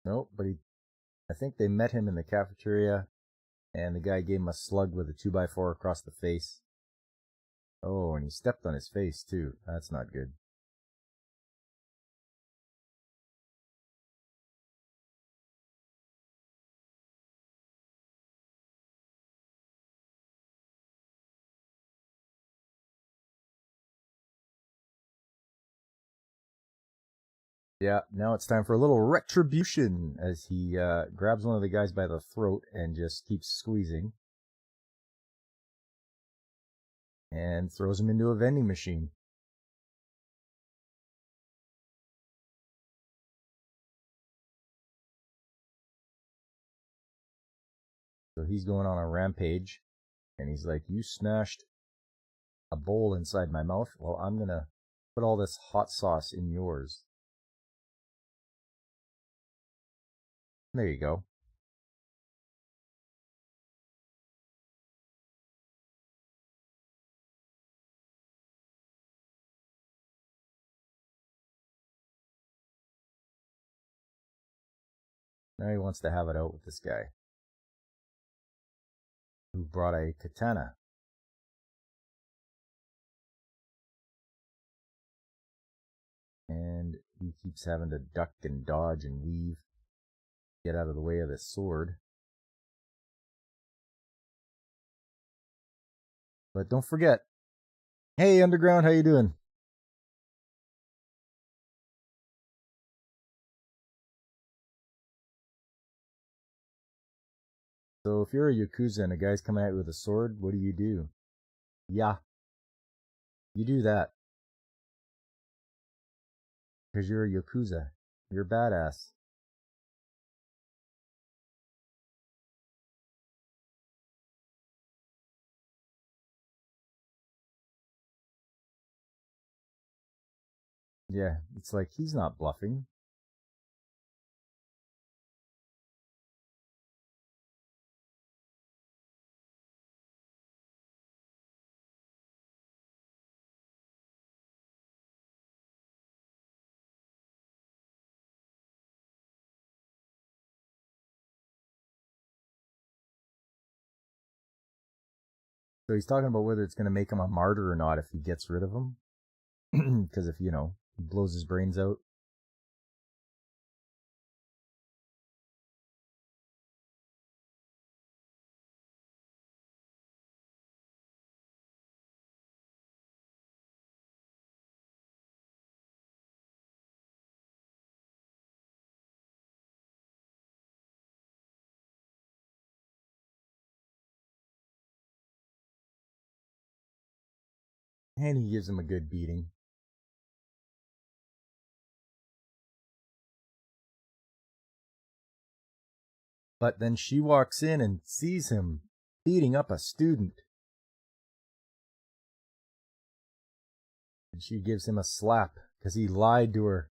Nope, but I think they met him in the cafeteria, and the guy gave him a slug with a 2x4 across the face. Oh, and he stepped on his face, too. That's not good. Yeah, now it's time for a little retribution as he grabs one of the guys by the throat and just keeps squeezing. And throws him into a vending machine. So he's going on a rampage, and he's like, you smashed a bowl inside my mouth. Well, I'm going to put all this hot sauce in yours. There you go. Now he wants to have it out with this guy who brought a katana. And he keeps having to duck and dodge and weave, get out of the way of this sword. But don't forget, hey Underground, how you doing? So if you're a Yakuza and a guy's coming at you with a sword, what do? Yeah, you do that. Because you're a Yakuza. You're a badass. Yeah, it's like he's not bluffing. So he's talking about whether it's going to make him a martyr or not if he gets rid of him. Because if, He blows his brains out. And he gives him a good beating. But then she walks in and sees him beating up a student. And she gives him a slap because he lied to her.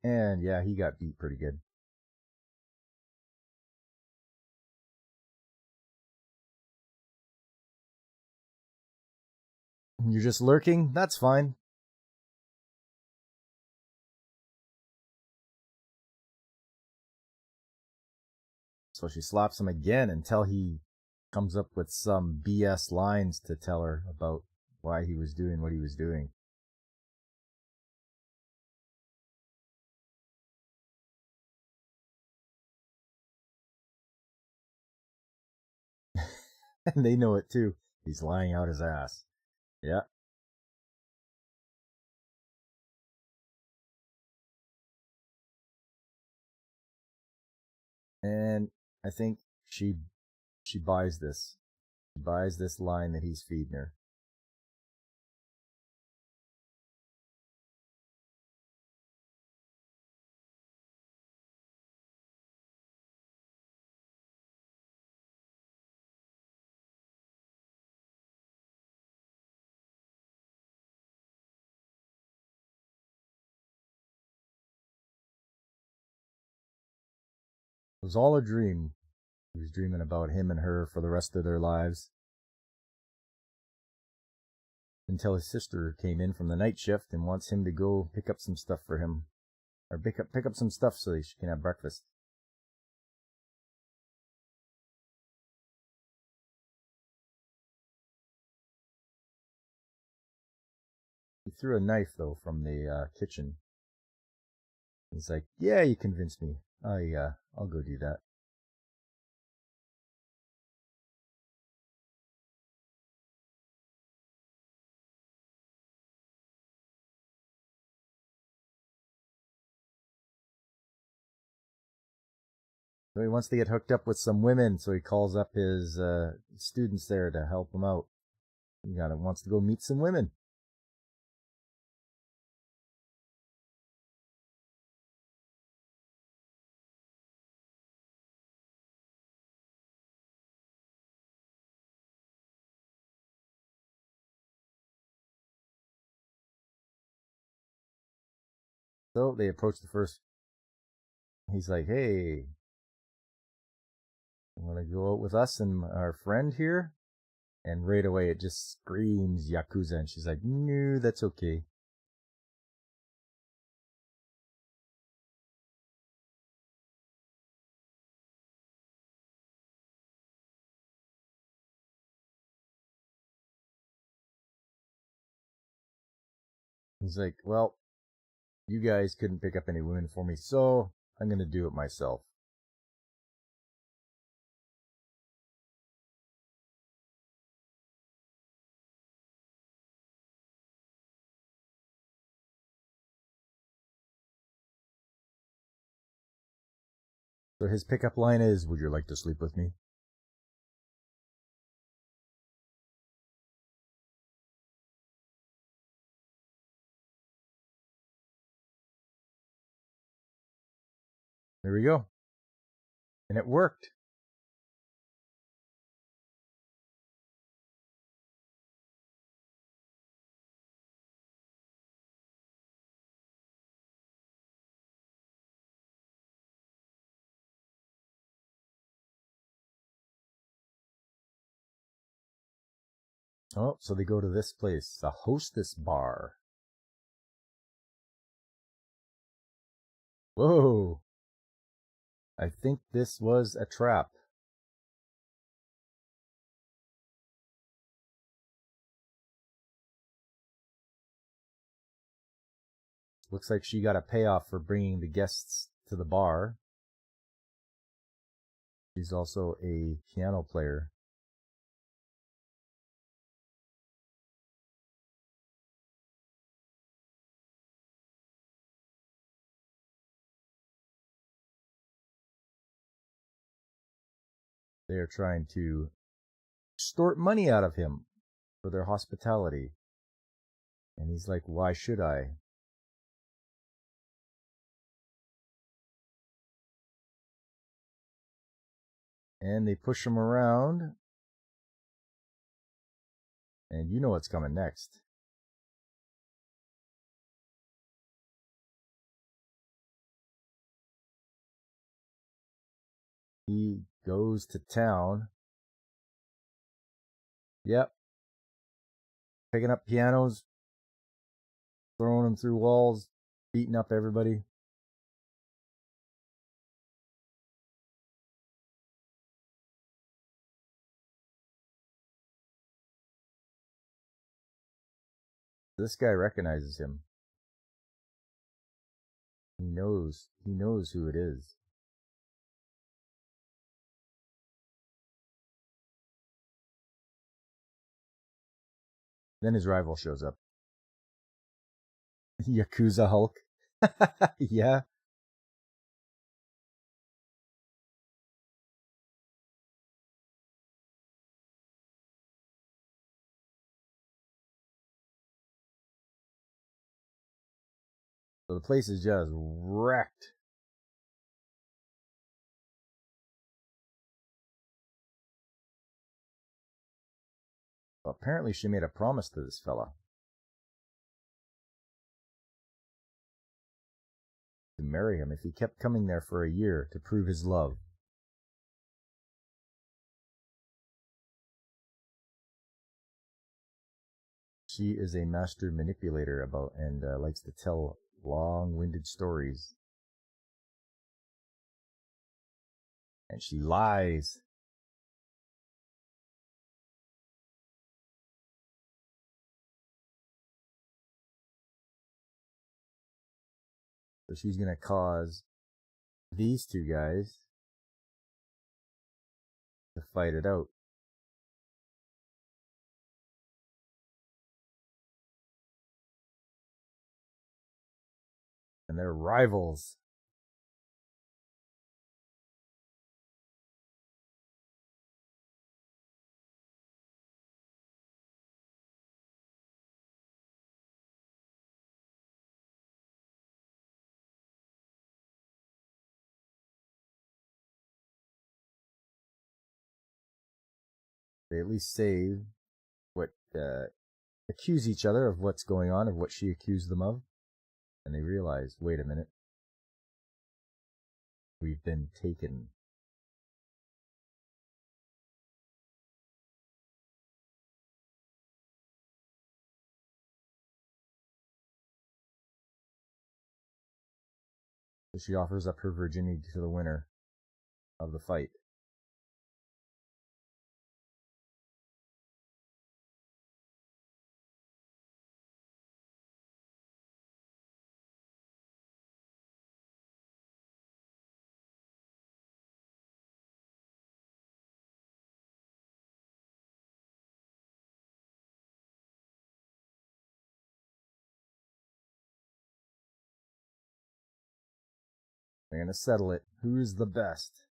And yeah, he got beat pretty good. You're just lurking? That's fine. So she slaps him again until he comes up with some BS lines to tell her about why he was doing what he was doing. And they know it too. He's lying out his ass. Yeah. And I think she buys this. She buys this line that he's feeding her. It was all a dream. He was dreaming about him and her for the rest of their lives. Until his sister came in from the night shift and wants him to go pick up some stuff for him. Or pick up some stuff so she can have breakfast. He threw a knife, though, from the kitchen. He's like, yeah, you convinced me. I'll go do that. So he wants to get hooked up with some women, so he calls up his students there to help him out. Wants to go meet some women. So they approach the first. He's like, hey, you want to go out with us and our friend here? And right away it just screams Yakuza, and she's like, no, that's okay. He's like, well, you guys couldn't pick up any women for me, so I'm going to do it myself. So his pickup line is, would you like to sleep with me? There we go. And it worked. Oh, so they go to this place, the Hostess Bar. Whoa. I think this was a trap. Looks like she got a payoff for bringing the guests to the bar. She's also a piano player. They are trying to extort money out of him for their hospitality. And he's like, why should I? And they push him around. And you know what's coming next. He goes to town. Yep. Picking up pianos, throwing them through walls, beating up everybody. This guy recognizes him. He knows who it is. Then his rival shows up. Yakuza Hulk. Yeah. So the place is just wrecked. Well, apparently she made a promise to this fella. To marry him if he kept coming there for a year to prove his love. She is a master manipulator and likes to tell long-winded stories. And she lies. So she's going to cause these two guys to fight it out. And they're rivals. They at least say what, accuse each other of what's going on, of what she accused them of. And they realize, wait a minute. We've been taken. So she offers up her virginity to the winner of the fight. They're going to settle it. Who's the best?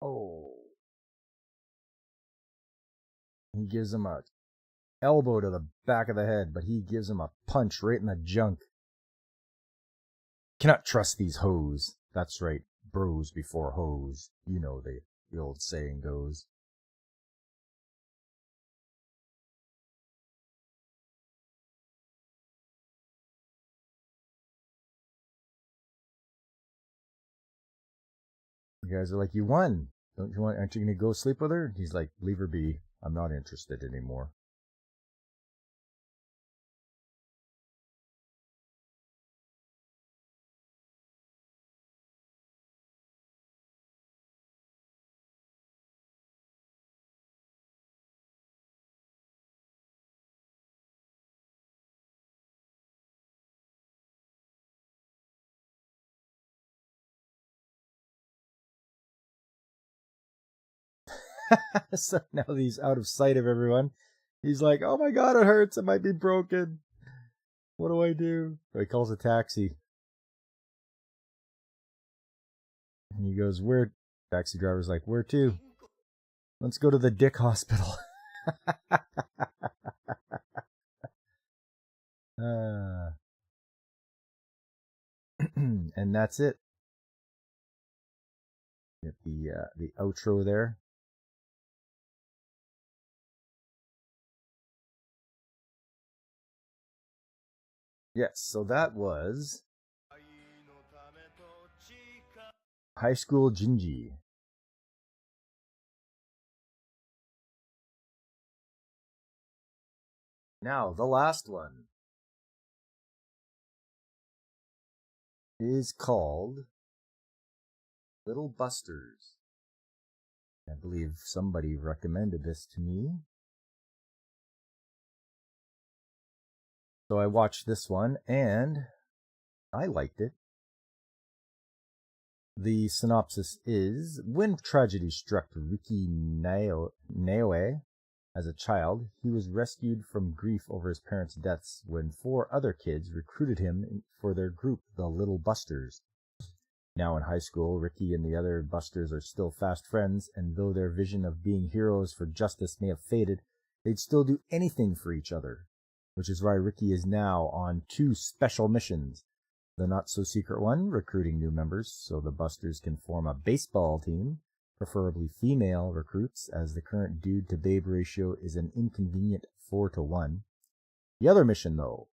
Oh. He gives him a elbow to the back of the head, but he gives him a punch right in the junk. Cannot trust these hoes. That's right. Bros before hoes. You know the old saying goes. You guys are like, you won. Aren't you going to go sleep with her? He's like, leave her be. I'm not interested anymore. So now that he's out of sight of everyone, he's like, oh my god, it hurts. It might be broken. What do I do? So he calls a taxi. And he goes, where? Taxi driver's like, where to? Let's go to the dick hospital. And that's it. Get the outro there. Yes, so that was High School Gingy. Now, the last one is called Little Busters. I believe somebody recommended this to me. So I watched this one and I liked it. The synopsis is, when tragedy struck Riki Naoe as a child, he was rescued from grief over his parents' deaths when 4 other kids recruited him for their group, the Little Busters. Now in high school, Riki and the other Busters are still fast friends, and though their vision of being heroes for justice may have faded, they'd still do anything for each other, which is why Riki is now on 2 special missions. The not-so-secret one, recruiting new members so the Busters can form a baseball team, preferably female recruits, as the current dude-to-babe ratio is an inconvenient 4-to-1. The other mission, though,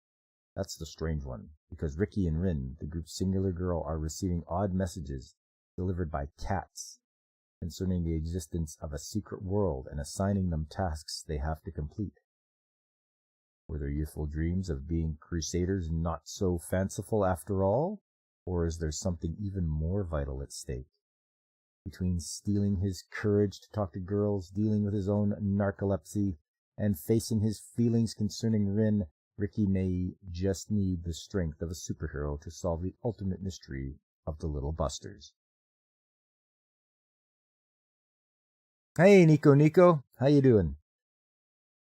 that's the strange one, because Riki and Rin, the group's singular girl, are receiving odd messages delivered by cats concerning the existence of a secret world and assigning them tasks they have to complete. Were their youthful dreams of being crusaders not so fanciful after all? Or is there something even more vital at stake? Between stealing his courage to talk to girls, dealing with his own narcolepsy, and facing his feelings concerning Rin, Riki may just need the strength of a superhero to solve the ultimate mystery of the Little Busters. Hey, Nico. How you doing?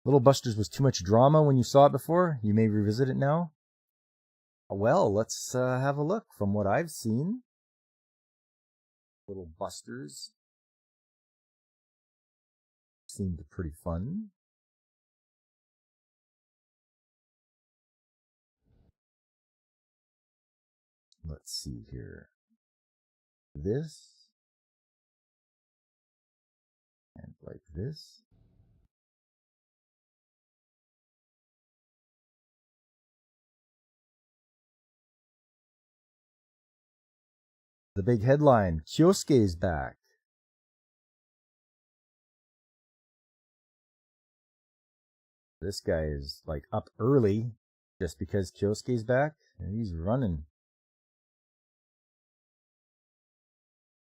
Little Busters was too much drama when you saw it before. You may revisit it now. Well, let's have a look. From what I've seen, Little Busters seemed pretty fun. Let's see here. This. And like this. The big headline, Kyosuke's back. This guy is like up early just because Kyosuke's back, and he's running.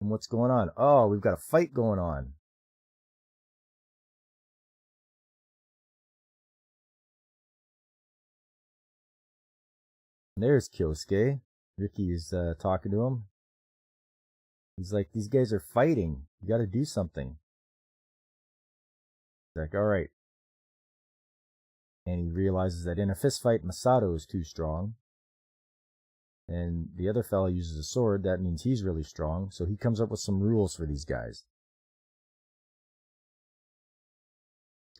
And what's going on? Oh, we've got a fight going on. And there's Kyosuke. Riki's talking to him. He's like, these guys are fighting. You gotta do something. He's like, alright. And he realizes that in a fist fight, Masato is too strong. And the other fella uses a sword. That means he's really strong. So he comes up with some rules for these guys.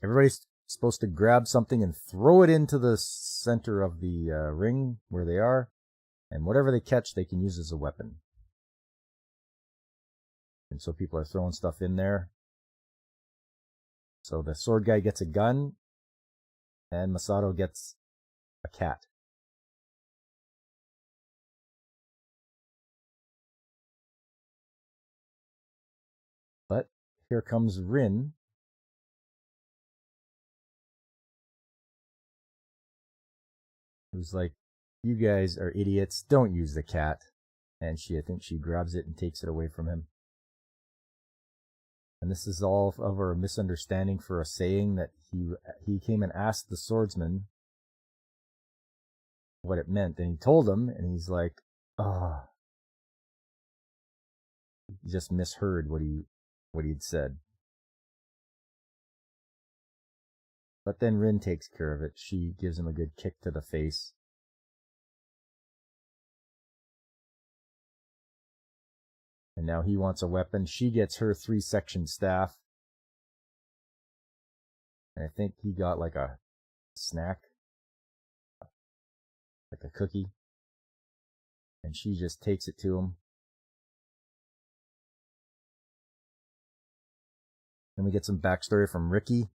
Everybody's supposed to grab something and throw it into the center of the ring where they are. And whatever they catch, they can use as a weapon. And so people are throwing stuff in there. So the sword guy gets a gun, and Masato gets a cat. But here comes Rin. Who's like, you guys are idiots, don't use the cat. And I think she grabs it and takes it away from him. And this is all of a misunderstanding for a saying that he came and asked the swordsman what it meant. And he told him, and he's like, oh. He just misheard what he'd said. But then Rin takes care of it. She gives him a good kick to the face. And now he wants a weapon. She gets her 3-section staff. And I think he got like a snack. Like a cookie. And she just takes it to him. Then we get some backstory from Ricky.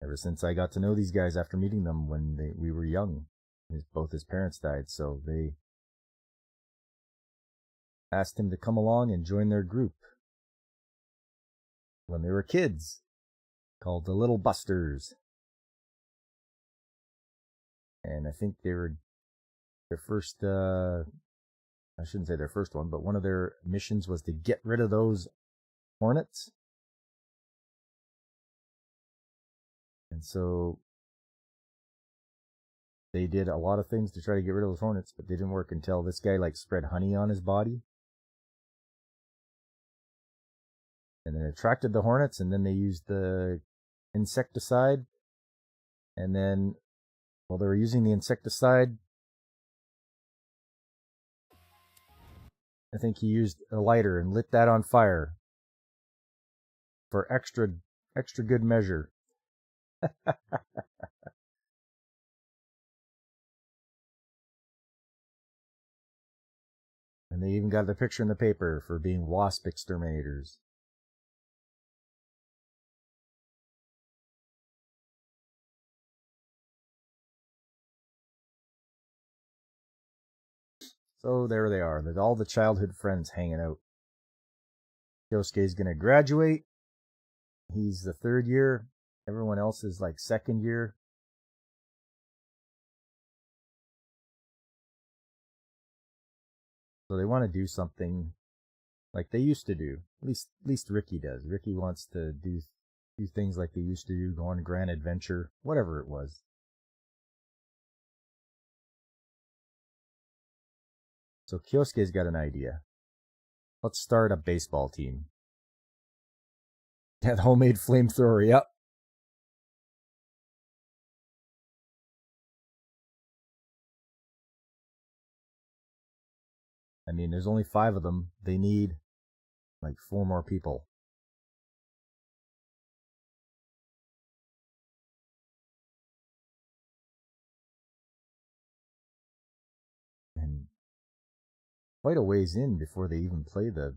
Ever since I got to know these guys after meeting them when we were young. Both his parents died, so they asked him to come along and join their group when they were kids, called the Little Busters. And I think they were their first, I shouldn't say their first one, but one of their missions was to get rid of those hornets. And so they did a lot of things to try to get rid of those hornets, but they didn't work until this guy like spread honey on his body. And then it attracted the hornets, and then they used the insecticide. And then while they were using the insecticide, I think he used a lighter and lit that on fire for extra good measure. And they even got the picture in the paper for being wasp exterminators. So there they are. There's all the childhood friends hanging out. Kyosuke's going to graduate. He's the 3rd year. Everyone else is like 2nd year. So they want to do something like they used to do. At least Ricky does. Ricky wants to do things like they used to do, go on a grand adventure, whatever it was. So Kyosuke's got an idea. Let's start a baseball team. That homemade flamethrower, yep. I mean, there's only 5 of them. They need like 4 more people. And quite a ways in before they even play the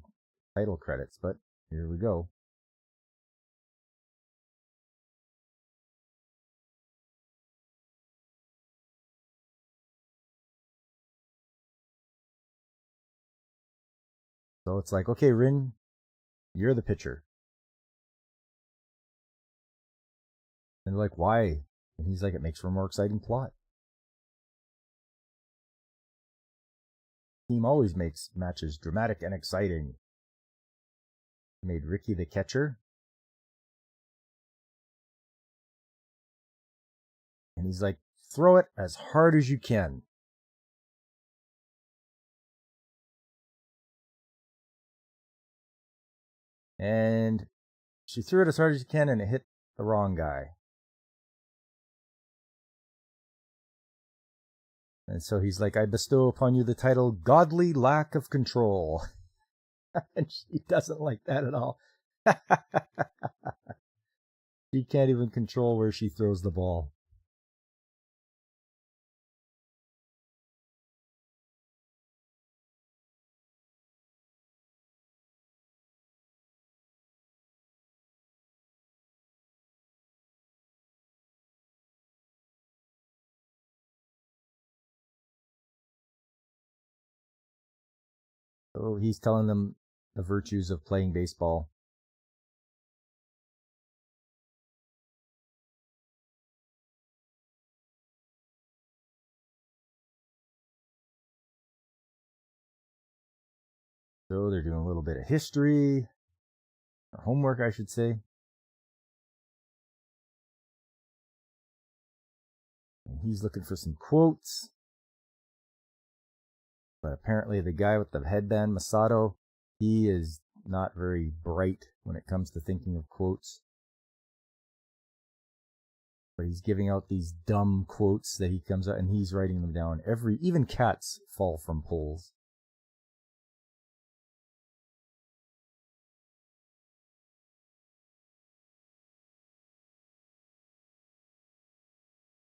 title credits, but here we go. So it's like, okay, Rin, you're the pitcher. And they're like, why? And he's like, it makes for a more exciting plot. Team always makes matches dramatic and exciting. Made Ricky the catcher. And he's like, throw it as hard as you can. And she threw it as hard as you can, and it hit the wrong guy. And so he's like, I bestow upon you the title Godly Lack of Control. And she doesn't like that at all. She can't even control where she throws the ball. So he's telling them the virtues of playing baseball. So they're doing a little bit of history, or homework, I should say. And he's looking for some quotes. But apparently the guy with the headband, Masato, he is not very bright when it comes to thinking of quotes. But he's giving out these dumb quotes that he comes out and he's writing them down. Even cats fall from poles.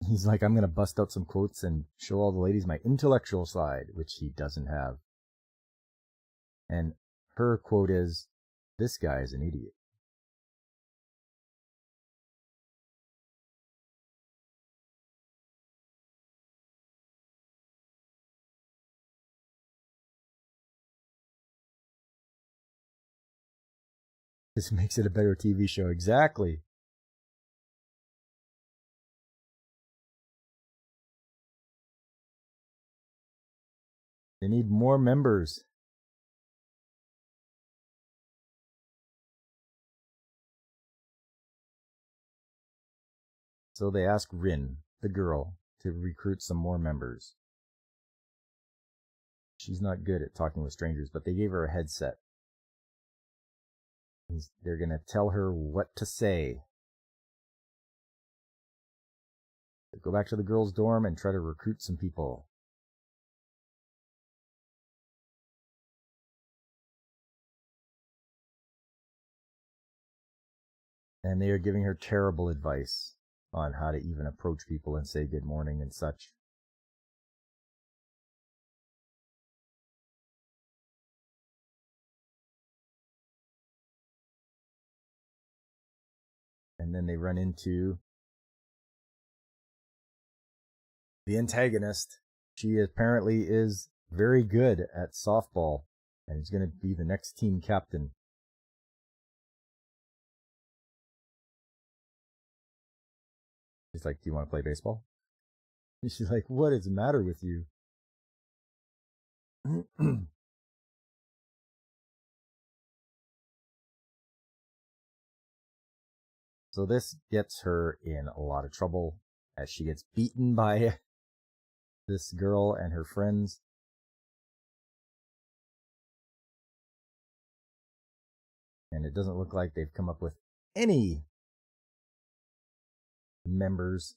He's like, I'm going to bust out some quotes and show all the ladies my intellectual side, which he doesn't have. And her quote is, "This guy is an idiot." This makes it a better TV show. Exactly. They need more members. So they ask Rin, the girl, to recruit some more members. She's not good at talking with strangers, but they gave her a headset. They're going to tell her what to say. Go back to the girls' dorm and try to recruit some people. And they are giving her terrible advice on how to even approach people and say good morning and such. And then they run into the antagonist. She apparently is very good at softball and is going to be the next team captain. He's like, "Do you want to play baseball?" And she's like, "What is the matter with you?" So this gets her in a lot of trouble as she gets beaten by this girl and her friends. And it doesn't look like they've come up with any members.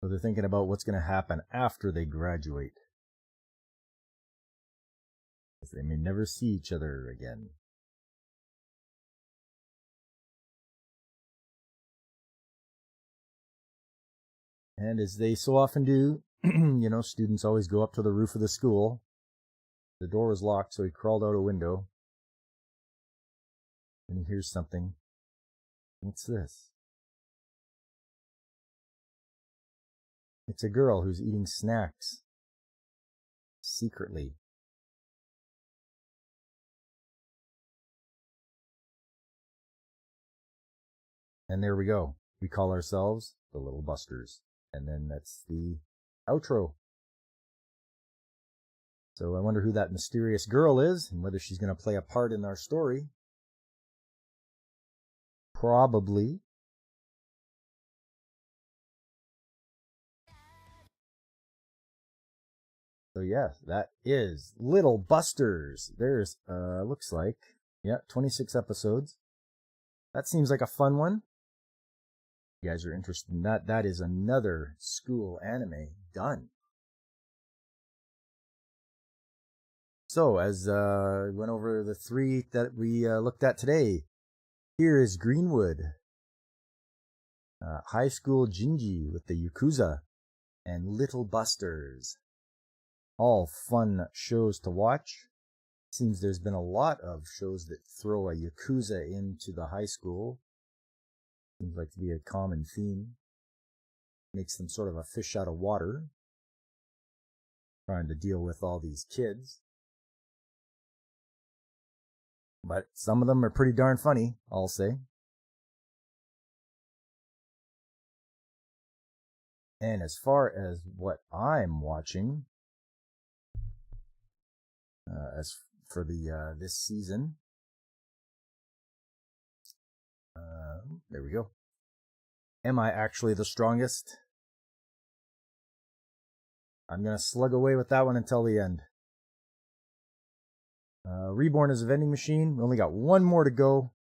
So they're thinking about what's going to happen after they graduate. They may never see each other again. And as they so often do, students always go up to the roof of the school. The door was locked, so he crawled out a window. And he hears something. What's this? It's a girl who's eating snacks secretly. And there we go. We call ourselves the Little Busters. And then that's the outro. So I wonder who that mysterious girl is and whether she's going to play a part in our story. Probably. So yes, that is Little Busters. There's, looks like, 26 episodes. That seems like a fun one. If you guys are interested in that, that is another school anime done. So as we went over the three that we looked at today, here is Greenwood, High School Jinji with the Yakuza, and Little Busters. All fun shows to watch. Seems there's been a lot of shows that throw a Yakuza into the high school. Seems like to be a common theme. Makes them sort of a fish out of water, trying to deal with all these kids. But some of them are pretty darn funny, I'll say. And as far as what I'm watching, as for the this season, there we go. Am I Actually the Strongest? I'm going to slug away with that one until the end. Reborn is a vending machine. We only got one more to go.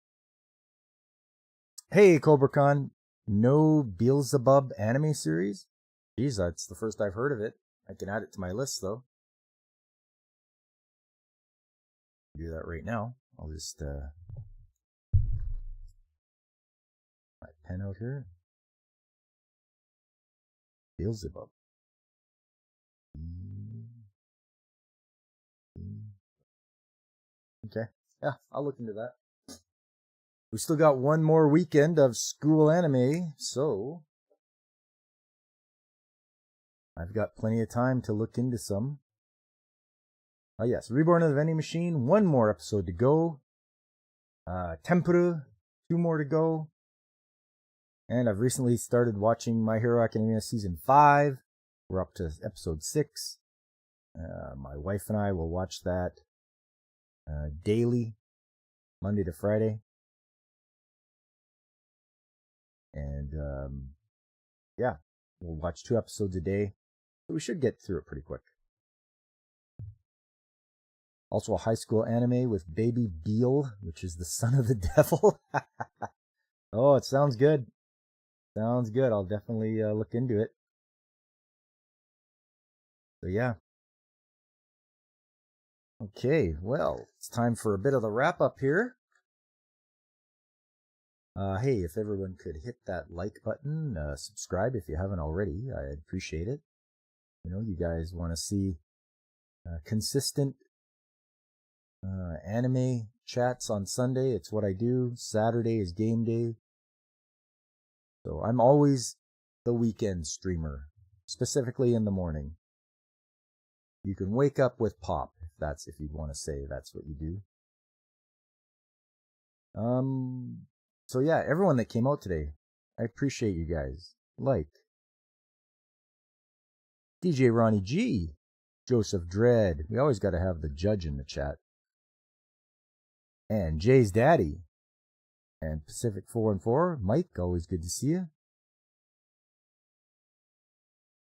Hey, Cobra Khan. No Beelzebub anime series? Geez, that's the first I've heard of it. I can add it to my list, though. Do that right now. I'll just my pen out here. Beelzebub. Okay. Yeah, I'll look into that. We still got one more weekend of school anime, so I've got plenty of time to look into some. Oh yes, Reborn of the Vending Machine, one more episode to go. Tempura, 2 more to go. And I've recently started watching My Hero Academia Season 5. We're up to episode 6. My wife and I will watch that daily, Monday to Friday. And yeah, we'll watch 2 episodes a day. So we should get through it pretty quick. Also a high school anime with Baby Beal, which is the son of the devil. Oh, it sounds good. Sounds good. I'll definitely look into it. So yeah. Okay, well, it's time for a bit of the wrap up here. Hey, if everyone could hit that like button, subscribe if you haven't already, I'd appreciate it. You know, you guys want to see consistent anime chats on Sunday. It's what I do. Saturday is game day. So I'm always the weekend streamer, specifically in the morning. You can wake up with pop, if you'd want to say that's what you do. So yeah, everyone that came out today, I appreciate you guys. Like DJ Ronnie G, Joseph Dredd. We always got to have the judge in the chat. And Jay's Daddy. And Pacific 4 and 4. Mike, always good to see you.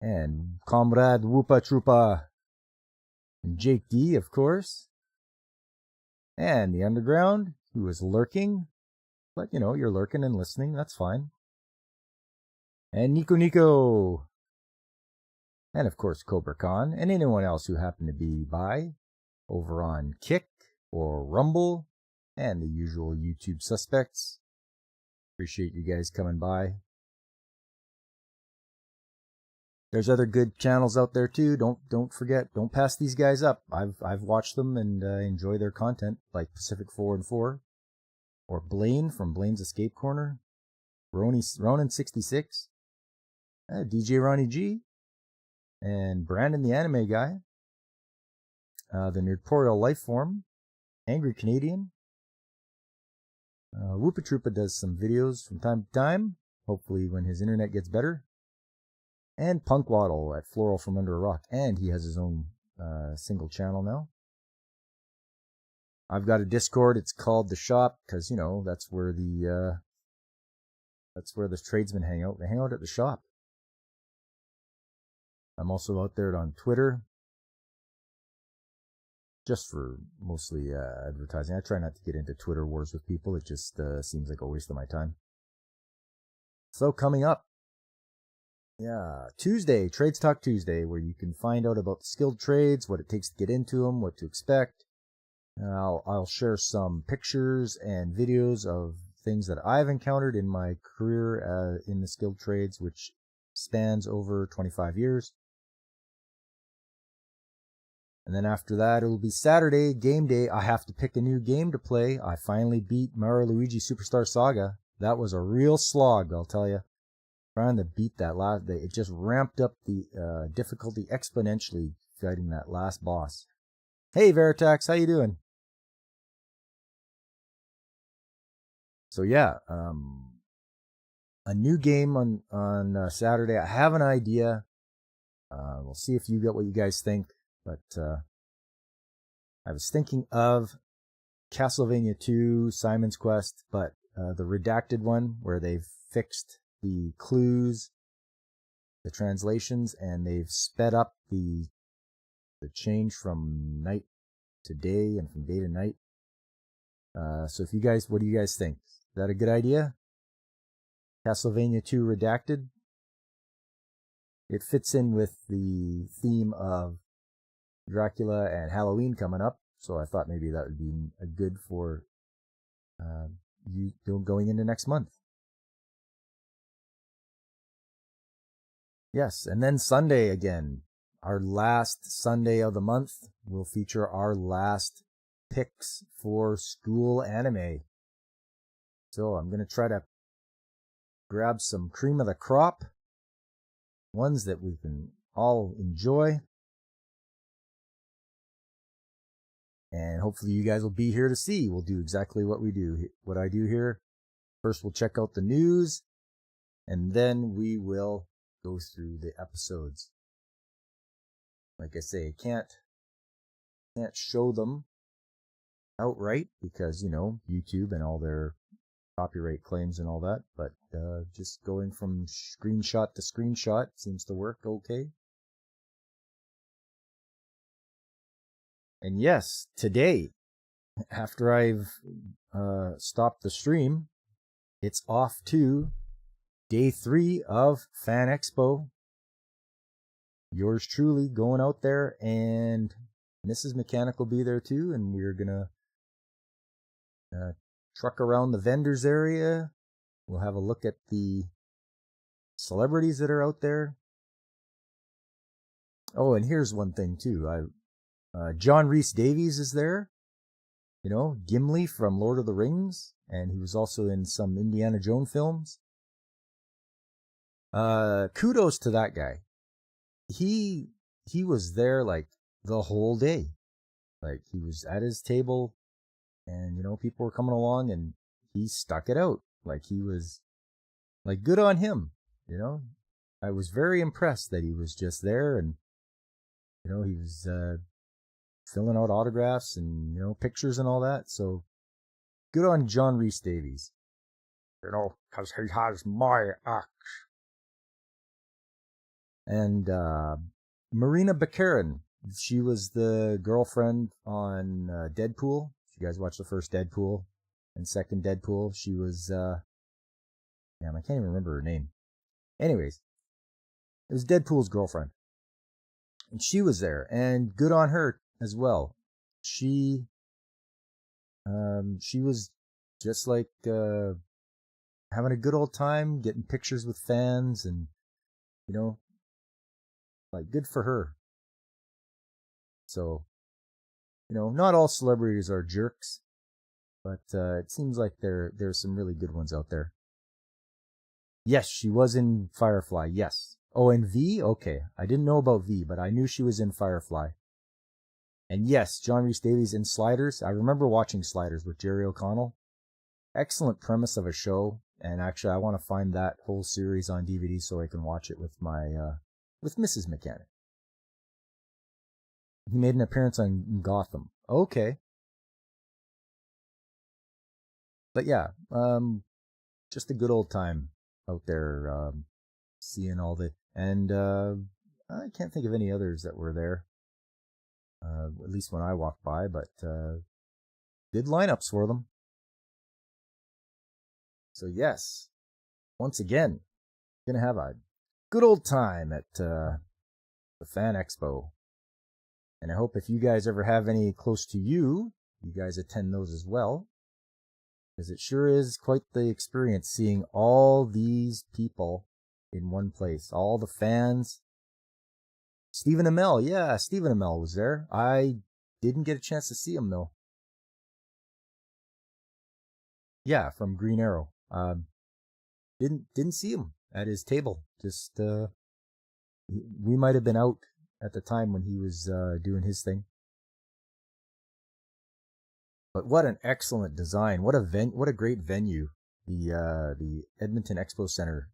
And Comrade Whoopa Troopa. And Jake D, of course. And the Underground, who is lurking. But, you know, you're lurking and listening. That's fine. And Nico Nico. And, of course, Cobra Khan. And anyone else who happened to be by over on Kick or Rumble. And the usual YouTube suspects. Appreciate you guys coming by. There's other good channels out there too. Don't forget. Don't pass these guys up. I've watched them and enjoy their content, like Pacific 4 and 4, or Blaine from Blaine's Escape Corner, Ronin66, DJ Ronnie G, and Brandon the Anime Guy, the Nerdporial Lifeform, Angry Canadian. Whoopa Troopa does some videos from time to time, hopefully when his internet gets better. And Punk Waddle at Floral from Under a Rock, and he has his own single channel now. I've got a Discord. It's called The Shop because, you know, that's where the tradesmen hang out. They hang out at the shop. I'm also out there on Twitter, just for mostly advertising. I try not to get into Twitter wars with people. It just seems like a waste of my time. So coming up, yeah, Tuesday, Trades Talk Tuesday, where you can find out about the skilled trades, what it takes to get into them, what to expect. I'll share some pictures and videos of things that I've encountered in my career in the skilled trades, which spans over 25 years. And then after that, it'll be Saturday, game day. I have to pick a new game to play. I finally beat Mario Luigi Superstar Saga. That was a real slog, I'll tell you. Trying to beat that last, it just ramped up the difficulty exponentially fighting that last boss. Hey Veritax, how you doing? So yeah, a new game on Saturday. I have an idea. We'll see if you get what you guys think. But I was thinking of Castlevania 2, Simon's Quest, but the redacted one where they've fixed the clues, the translations, and they've sped up the change from night to day and from day to night. So if you guys, what do you guys think? Is that a good idea? Castlevania 2 Redacted. It fits in with the theme of Dracula and Halloween coming up, so I thought maybe that would be a good for you going into next month. Yes, and then Sunday again. Our last Sunday of the month will feature our last picks for school anime. So I'm going to try to grab some cream of the crop, ones that we can all enjoy. And hopefully you guys will be here to see. We'll do exactly what I do here. First we'll check out the news, and then we will go through the episodes. Like I say, I can't show them outright because, YouTube and all their copyright claims and all that, but just going from screenshot to screenshot seems to work okay. And yes, today, after I've stopped the stream, it's off to day 3 of Fan Expo. Yours truly going out there, and Mrs. Mechanic will be there too, and we're gonna truck around the vendors area. We'll have a look at the celebrities that are out there. Oh, and here's one thing too. John Rhys Davies is there. Gimli from Lord of the Rings, and he was also in some Indiana Jones films. Kudos to that guy. He was there like the whole day. Like he was at his table, and people were coming along, and he stuck it out. Like he was like, good on him. I was very impressed that he was just there, and he was filling out autographs and pictures and all that. So good on John Rhys Davies. Because he has my axe. And Marina Baccarin, she was the girlfriend on Deadpool. If you guys watched the first Deadpool and second Deadpool, she was, I can't even remember her name. Anyways, it was Deadpool's girlfriend. And she was there, and good on her as well. She was just like having a good old time, getting pictures with fans, and like good for her. So, not all celebrities are jerks, but it seems like there's some really good ones out there. Yes, she was in Firefly. Yes. Oh, and V? Okay. I didn't know about V, but I knew she was in Firefly. And yes, John Rhys Davies in Sliders. I remember watching Sliders with Jerry O'Connell. Excellent premise of a show. And actually, I want to find that whole series on DVD so I can watch it with my, with Mrs. Mechanic. He made an appearance on Gotham. Okay. But yeah, just a good old time out there, seeing all the, and I can't think of any others that were there, at least when I walked by, but good lineups for them. So yes, once again, gonna have a good old time at the Fan Expo. And I hope if you guys ever have any close to you, you guys attend those as well. Because it sure is quite the experience seeing all these people in one place. All the fans. Stephen Amell. Yeah, Stephen Amell was there. I didn't get a chance to see him, though. Yeah, from Green Arrow. Didn't see him at his table. Just, we might have been out at the time when he was doing his thing. But what an excellent design! What a great venue! The Edmonton Expo Center,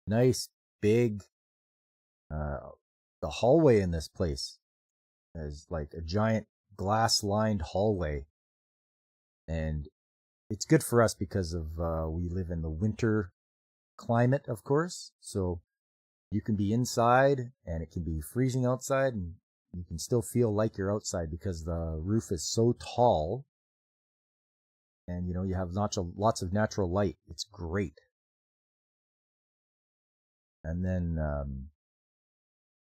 nice, big. The hallway in this place is like a giant glass-lined hallway, and it's good for us because of we live in the winter climate, of course. So You can be inside and it can be freezing outside, and you can still feel like you're outside because the roof is so tall, and you have lots of natural light. It's great. And then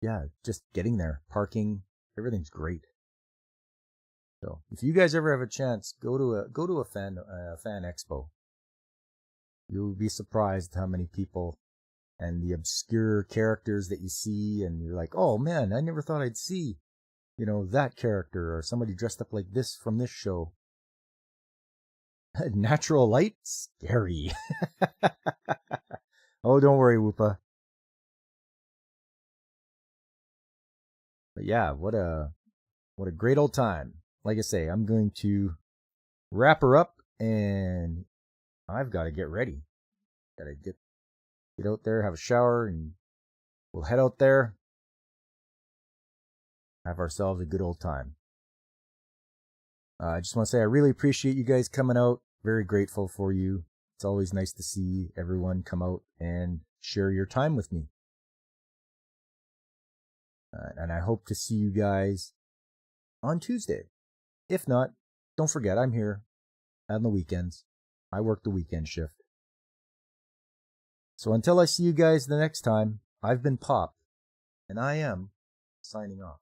yeah, just getting there, parking, everything's great. So if you guys ever have a chance, go to a fan expo. You'll be surprised how many people and the obscure characters that you see, and you're like, oh man, I never thought I'd see, that character or somebody dressed up like this from this show. Natural light, scary. Oh, don't worry, Whoopa. But yeah, what a great old time. Like I say, I'm going to wrap her up, and I've got to get ready. Got to get out there, have a shower, and we'll head out there, have ourselves a good old time. I just want to say I really appreciate you guys coming out. Very grateful for you. It's always nice to see everyone come out and share your time with me. And I hope to see you guys on Tuesday. If not, don't forget I'm here on the weekends. I work the weekend shift. So until I see you guys the next time, I've been Pop, and I am signing off.